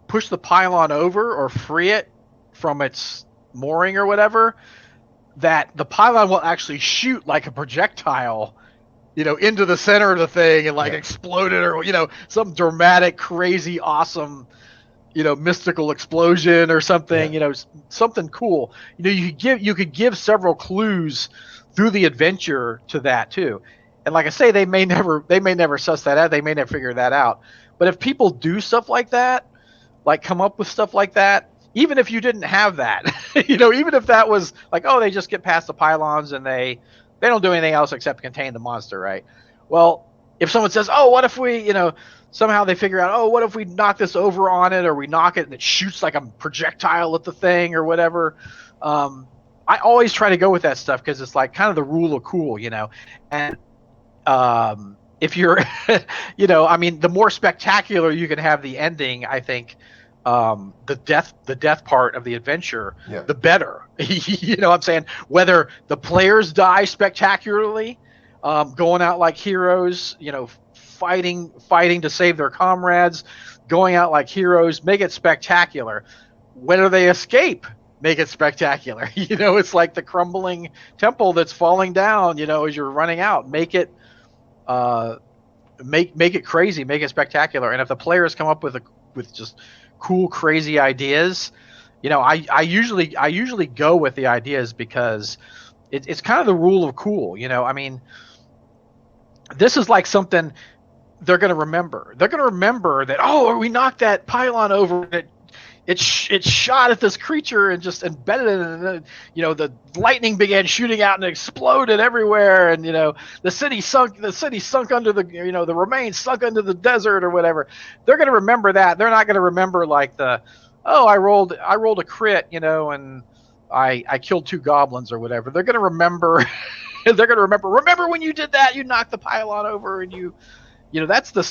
the pylon over or free it from its mooring or whatever, that the pylon will actually shoot like a projectile, into the center of the thing and like explode it, or some dramatic, crazy, awesome, mystical explosion or something, something cool. You could give several clues through the adventure to that too. And like I say, they may never suss that out. They may never figure that out. But if people do stuff like that, like come up with stuff like that, even if you didn't have that, even if that was like, oh, they just get past the pylons and they don't do anything else except contain the monster, right? Well, if someone says, oh, what if we, somehow they figure out, oh, what if we knock this over on it, or we knock it and it shoots like a projectile at the thing or whatever. I always try to go with that stuff because it's like kind of the rule of cool, and if you're, I mean, the more spectacular you can have the ending, I think, the death part of the adventure, the better. You know what I'm saying? Whether the players die spectacularly, going out like heroes, fighting to save their comrades, going out like heroes, make it spectacular. Whether they escape, make it spectacular. It's like the crumbling temple that's falling down, as you're running out. Make it make it crazy, make it spectacular. And if the players come up with just cool, crazy ideas, I usually go with the ideas because it's kind of the rule of cool. I mean, this is like something they're going to remember. They're going to remember that, oh, we knocked that pylon over, and it shot at this creature and just embedded it, and the lightning began shooting out and exploded everywhere, and the city sunk under the remains sunk under the desert or whatever. They're going to remember that. They're not going to remember like I rolled a crit, and I killed 2 goblins or whatever. They're going to remember. They're going to remember when you did that, you knocked the pylon over, and that's the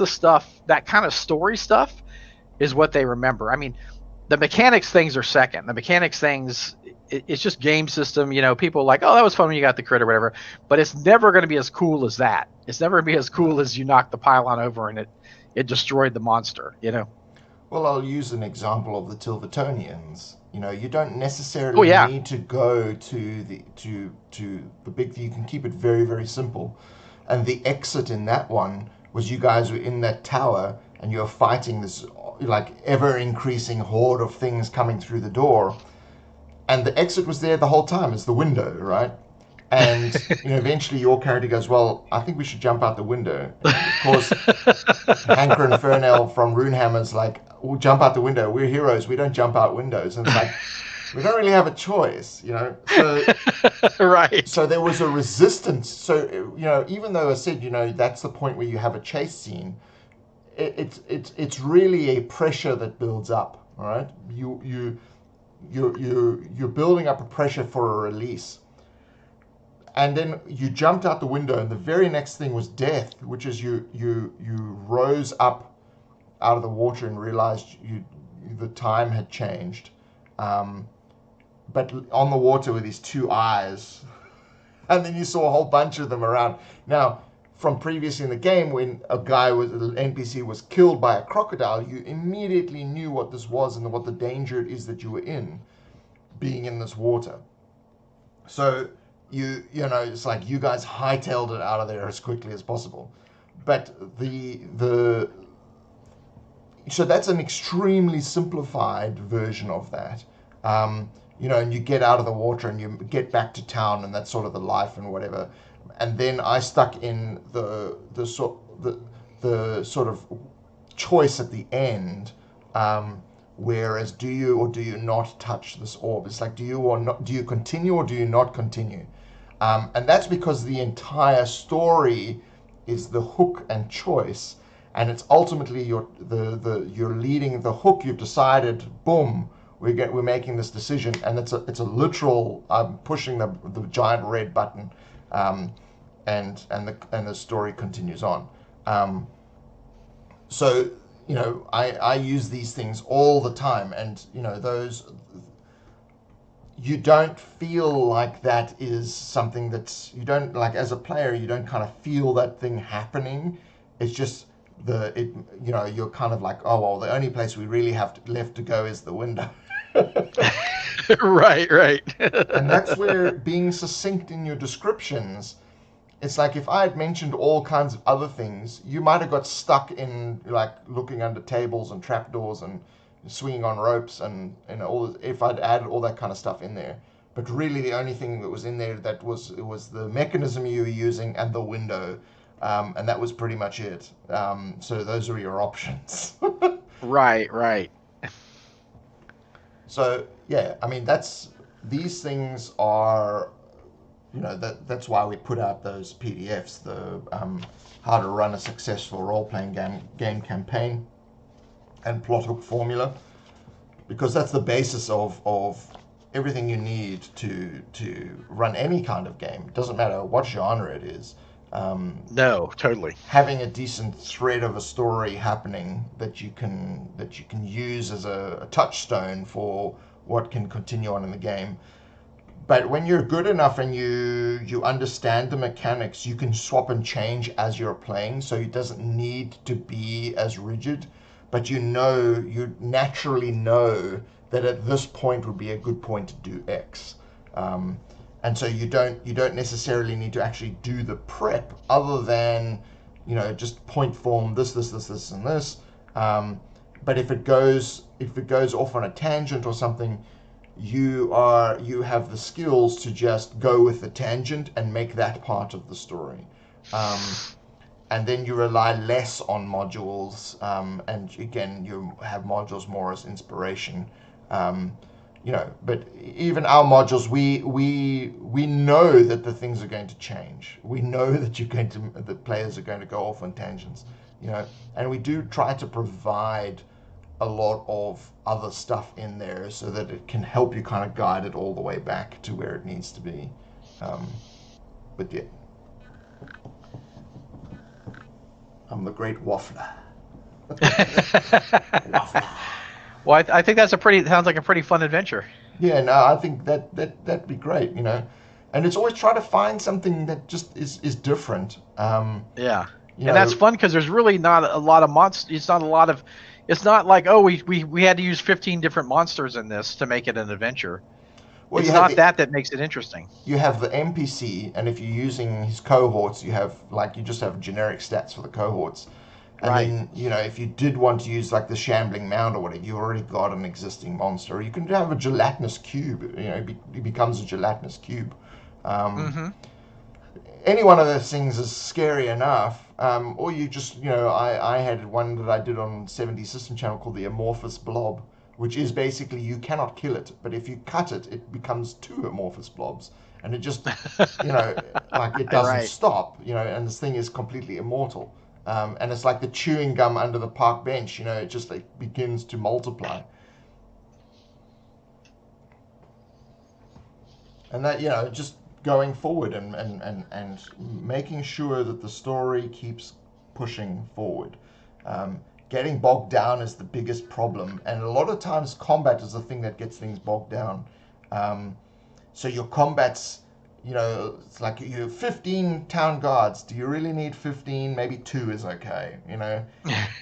stuff, that kind of story stuff is what they remember. I mean, the mechanics things are second. The mechanics things, it's just game system. People are like, oh, that was fun when you got the crit or whatever. But it's never going to be as cool as that. It's never going to be as cool as you knocked the pylon over and it destroyed the monster. Well, I'll use an example of the Tilvertonians. You don't necessarily need to go to the big. You can keep it very, very simple. And the exit in that one was you guys were in that tower and you're fighting this like ever increasing horde of things coming through the door, and the exit was there the whole time as the window, right? And eventually your character goes, well, I think we should jump out the window. And of course, Hanker and Fernell from Runehammer's like, we'll jump out the window. We're heroes. We don't jump out windows. And it's like, we don't really have a choice, So, right. So there was a resistance. So, even though I said, that's the point where you have a chase scene, it's really a pressure that builds up. All right, you're building up a pressure for a release, and then you jumped out the window, and the very next thing was death, which is you rose up out of the water and realized the time had changed, but on the water with these 2 eyes, and then you saw a whole bunch of them around. Now, from previously in the game, when an NPC was killed by a crocodile, you immediately knew what this was and what the danger it is that you were in, being in this water. So it's like you guys hightailed it out of there as quickly as possible. But so that's an extremely simplified version of that. And you get out of the water and you get back to town, and that's sort of the life and whatever. And then I stuck in the sort of choice at the end, Whereas do you or do you not touch this orb? It's like do you continue or do you not continue? And that's because the entire story is the hook and choice, and it's ultimately you're leading the hook. You've decided, boom, we're making this decision, and it's a literal pushing the giant red button, and the story continues on. So I use these things all the time, and those you don't feel like that is something that's you don't like as a player. You don't kind of feel that thing happening. It's just you're kind of like, oh well, the only place we really have left to go is the window. Right, right. And that's where being succinct in your descriptions, it's like if I had mentioned all kinds of other things, you might have got stuck in like looking under tables and trapdoors and swinging on ropes and if I'd added all that kind of stuff in there. But really, the only thing that was in there that was the mechanism you were using and the window, and that was pretty much it. So those are your options. Right, right. So yeah, I mean these things are that's why we put out those PDFs, the how to run a successful role-playing game campaign and plot hook formula, because that's the basis of everything you need to run any kind of game. It doesn't matter what genre it is. No, totally. Having a decent thread of a story happening that you can use as a touchstone for what can continue on in the game. But when you're good enough and you understand the mechanics, you can swap and change as you're playing, so it doesn't need to be as rigid. But you naturally know that at this point would be a good point to do X. And so you don't necessarily need to actually do the prep other than just point form this, and this. But if it goes off on a tangent or something, you have the skills to just go with the tangent and make that part of the story. And then you rely less on modules, and again you have modules more as inspiration. But even our modules, we know that the things are going to change. We know that the players are going to go off on tangents, and we do try to provide a lot of other stuff in there so that it can help you kind of guide it all the way back to where it needs to be. But yeah, I'm the great waffler. Waffler. Well, I think sounds like a pretty fun adventure. Yeah, no, I think that'd be great, and it's always try to find something that just is different. Yeah, and that's fun because there's really not a lot of monsters. It's not like, oh, we had to use 15 different monsters in this to make it an adventure. Well, it's not that makes it interesting. You have the NPC, and if you're using his cohorts, you just have generic stats for the cohorts. And right. Then, if you did want to use like the shambling mound or whatever, you already got an existing monster. You can have a gelatinous cube. It becomes a gelatinous cube. Any one of those things is scary enough. Or you just, I had one that I did on 70 System Channel called the Amorphous Blob, which is basically you cannot kill it, but if you cut it, it becomes 2 amorphous blobs. And it just, like it doesn't right. stop, and this thing is completely immortal. And it's like the chewing gum under the park bench, it just like begins to multiply. And that, just going forward and making sure that the story keeps pushing forward. Getting bogged down is the biggest problem. And a lot of times combat is the thing that gets things bogged down. So your combat's, it's like you have 15 town guards. Do you really need 15? Maybe 2 is okay,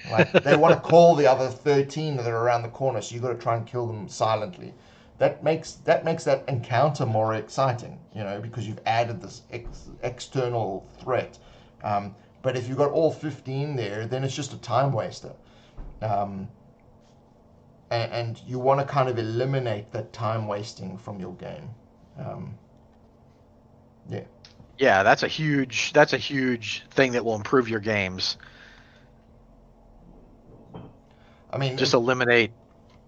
Like they want to call the other 13 that are around the corner, so you've got to try and kill them silently. That makes that encounter more exciting, because you've added this external threat. But if you've got all 15 there, then it's just a time waster. And you want to kind of eliminate that time wasting from your game. Yeah. Yeah, that's a huge thing that will improve your games. I mean, just eliminate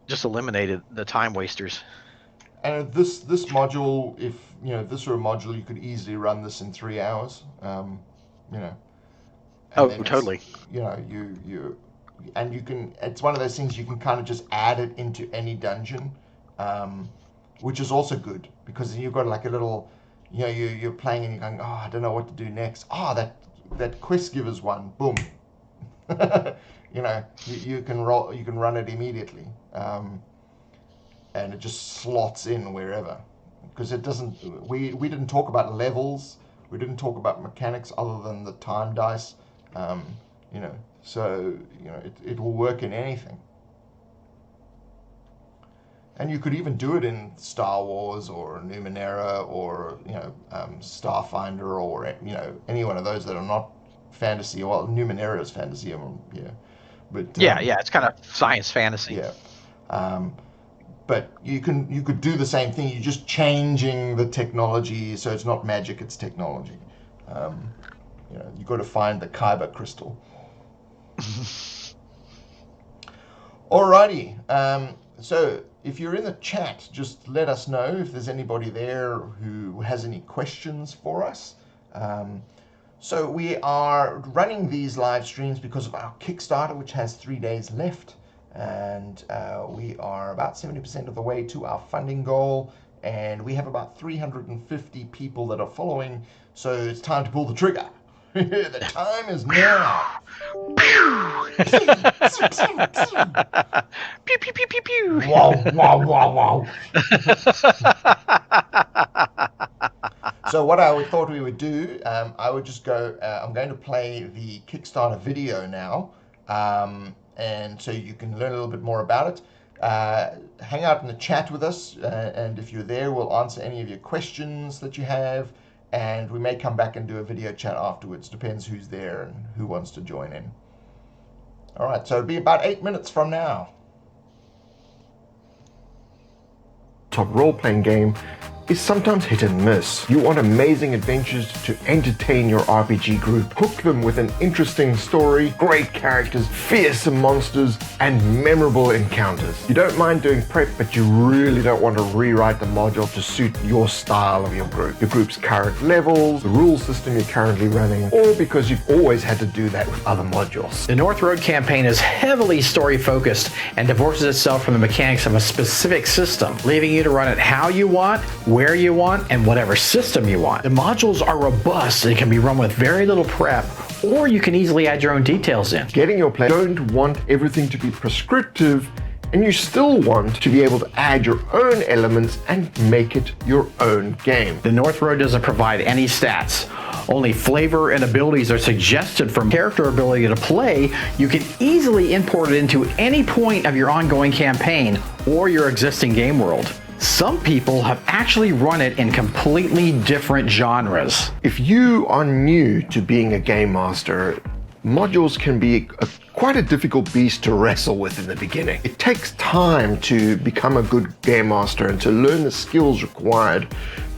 Just eliminated the time wasters. And this module, if this were a module, you could easily run this in 3 hours. You know, and Oh, then totally. you can. It's one of those things you can kind of just add it into any dungeon, which is also good because you've got like a little, you're playing and you're going, oh, I don't know what to do next. Oh, that quest giver's one, boom. You can run it immediately. And it just slots in wherever, because it doesn't. We didn't talk about levels, we didn't talk about mechanics other than the time dice, so it will work in anything. And you could even do it in Star Wars or Numenera or Starfinder or any one of those that are not fantasy. Well, Numenera is fantasy, but yeah, it's kind of science fantasy. Yeah. But you could do the same thing. You're just changing the technology, so it's not magic; it's technology. You've got to find the Kyber crystal. Alrighty. So if you're in the chat, just let us know if there's anybody there who has any questions for us. So we are running these live streams because of our Kickstarter, which has 3 days left. And we are about 70% of the way to our funding goal, and we have about 350 people that are following, so it's time to pull the trigger. The time is now. Pew pew pew pew pew. Wow, wow, wow, wow. So what I thought we would do, I would just go, I'm going to play the Kickstarter video now. And so you can learn a little bit more about it. Hang out in the chat with us, and if you're there, we'll answer any of your questions that you have, and we may come back and do a video chat afterwards. Depends who's there and who wants to join in. All right, so it'll be about 8 minutes from now. Top role-playing game is sometimes hit and miss. You want amazing adventures to entertain your RPG group. Hook them with an interesting story, great characters, fearsome monsters, and memorable encounters. You don't mind doing prep, but you really don't want to rewrite the module to suit your style of your group's current levels, the rule system you're currently running, or because you've always had to do that with other modules. The North Road campaign is heavily story-focused and divorces itself from the mechanics of a specific system, leaving you to run it how you want, where you want, and whatever system you want. The modules are robust and can be run with very little prep, or you can easily add your own details in. Getting your players don't want everything to be prescriptive, and you still want to be able to add your own elements and make it your own game. The North Road doesn't provide any stats. Only flavor and abilities are suggested from character ability to play. You can easily import it into any point of your ongoing campaign or your existing game world. Some people have actually run it in completely different genres. If you are new to being a game master, modules can be quite a difficult beast to wrestle with in the beginning. It takes time to become a good game master and to learn the skills required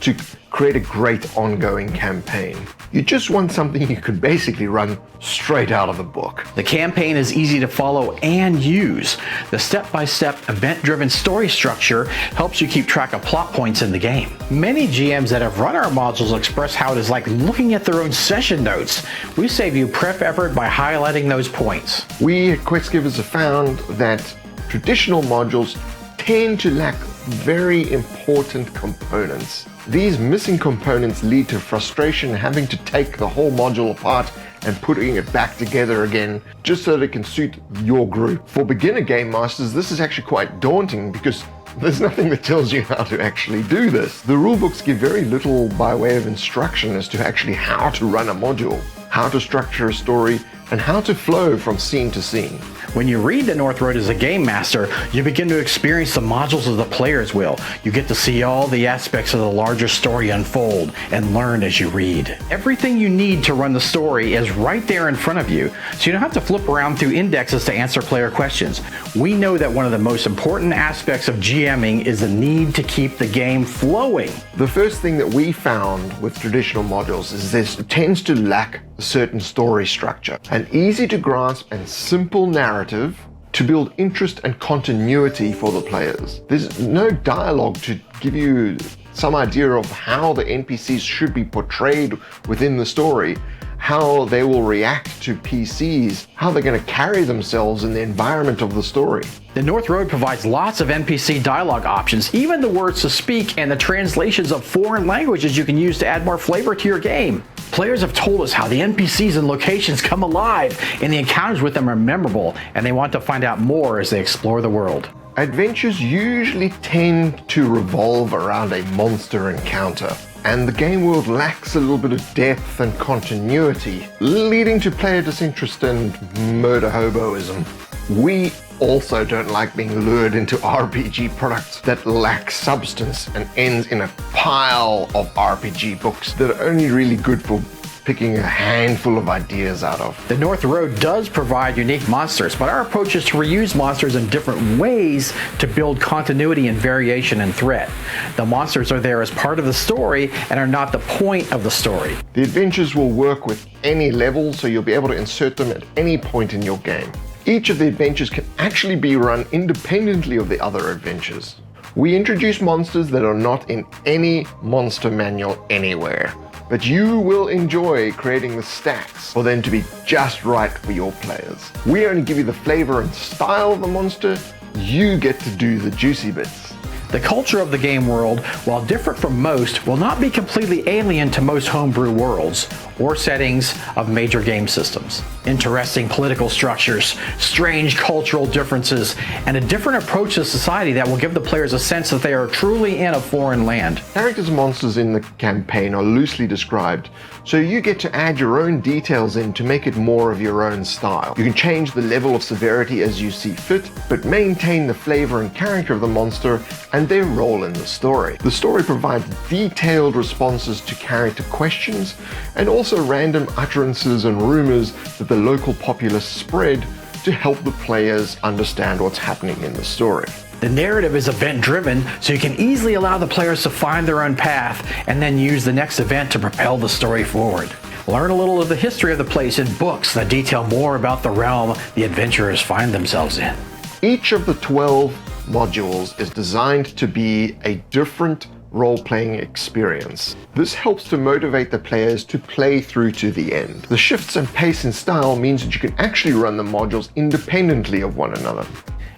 to create a great ongoing campaign. You just want something you could basically run straight out of the book. The campaign is easy to follow and use. The step-by-step event-driven story structure helps you keep track of plot points in the game. Many GMs that have run our modules express how it is like looking at their own session notes. We save you prep effort by highlighting those points. We at Quest Givers have found that traditional modules tend to lack very important components. These missing components lead to frustration having to take the whole module apart and putting it back together again just so that it can suit your group. For beginner game masters, this is actually quite daunting because there's nothing that tells you how to actually do this. The rulebooks give very little by way of instruction as to actually how to run a module, how to structure a story, and how to flow from scene to scene. When you read The North Road as a game master, you begin to experience the modules as the player's will. You get to see all the aspects of the larger story unfold and learn as you read. Everything you need to run the story is right there in front of you, so you don't have to flip around through indexes to answer player questions. We know that one of the most important aspects of GMing is the need to keep the game flowing. The first thing that we found with traditional modules is this tends to lack a certain story structure. An easy to grasp and simple narrative to build interest and continuity for the players. There's no dialogue to give you some idea of how the NPCs should be portrayed within the story, how they will react to PCs, how they're going to carry themselves in the environment of the story. The North Road provides lots of NPC dialogue options, even the words to speak and the translations of foreign languages you can use to add more flavor to your game. Players have told us how the NPCs and locations come alive and the encounters with them are memorable, and they want to find out more as they explore the world. Adventures usually tend to revolve around a monster encounter, and the game world lacks a little bit of depth and continuity, leading to player disinterest and murder hoboism. We also don't like being lured into RPG products that lack substance and ends in a pile of RPG books that are only really good for picking a handful of ideas out of. The North Road does provide unique monsters, but our approach is to reuse monsters in different ways to build continuity and variation in threat. The monsters are there as part of the story and are not the point of the story. The adventures will work with any level, so you'll be able to insert them at any point in your game. Each of the adventures can actually be run independently of the other adventures. We introduce monsters that are not in any monster manual anywhere, but you will enjoy creating the stats for them to be just right for your players. We only give you the flavor and style of the monster, you get to do the juicy bits. The culture of the game world, while different from most, will not be completely alien to most homebrew worlds or settings of major game systems. Interesting political structures, strange cultural differences, and a different approach to society that will give the players a sense that they are truly in a foreign land. Characters and monsters in the campaign are loosely described, so you get to add your own details in to make it more of your own style. You can change the level of severity as you see fit, but maintain the flavor and character of the monster and their role in the story. The story provides detailed responses to character questions and also random utterances and rumors that the local populace spread to help the players understand what's happening in the story. The narrative is event-driven, so you can easily allow the players to find their own path and then use the next event to propel the story forward. Learn a little of the history of the place in books that detail more about the realm the adventurers find themselves in. Each of the 12 modules is designed to be a different role-playing experience. This helps to motivate the players to play through to the end. The shifts in pace and style means that you can actually run the modules independently of one another.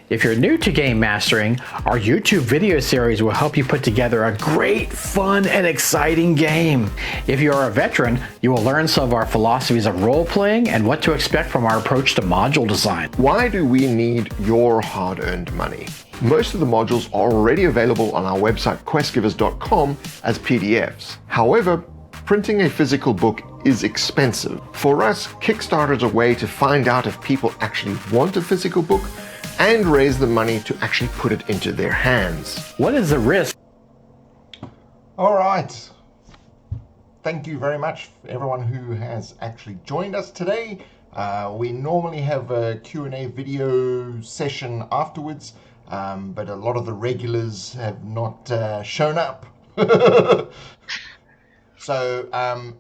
If you're new to game mastering, our YouTube video series will help you put together a great, fun, and exciting game. If you are a veteran, you will learn some of our philosophies of role-playing and what to expect from our approach to module design. Why do we need your hard-earned money? Most of the modules are already available on our website questgivers.com as PDFs. However, printing a physical book is expensive. For us, Kickstarter is a way to find out if people actually want a physical book and raise the money to actually put it into their hands. What is the risk? All right. Thank you very much for everyone who has actually joined us today. We normally have a Q&A video session afterwards, but a lot of the regulars have not shown up. So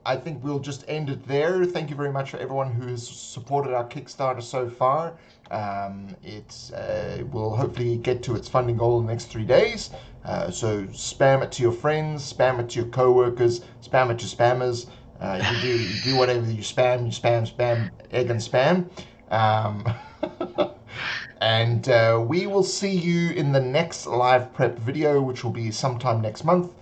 I think we'll just end it there. Thank you very much for everyone who has supported our Kickstarter so far. It will hopefully get to its funding goal in the next 3 days. So spam it to your friends, spam it to your co-workers, spam it to spammers. You do whatever you spam, egg and spam. And we will see you in the next live prep video, which will be sometime next month.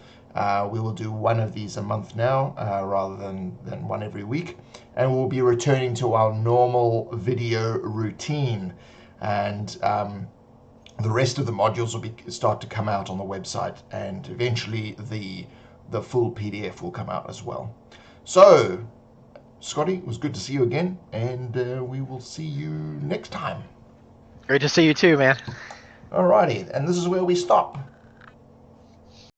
We will do one of these a month now, rather than one every week. And we'll be returning to our normal video routine. And the rest of the modules will start to come out on the website. And eventually the full PDF will come out as well. So, Scotty, it was good to see you again. And we will see you next time. Great to see you too, man. Alrighty, and this is where we stop.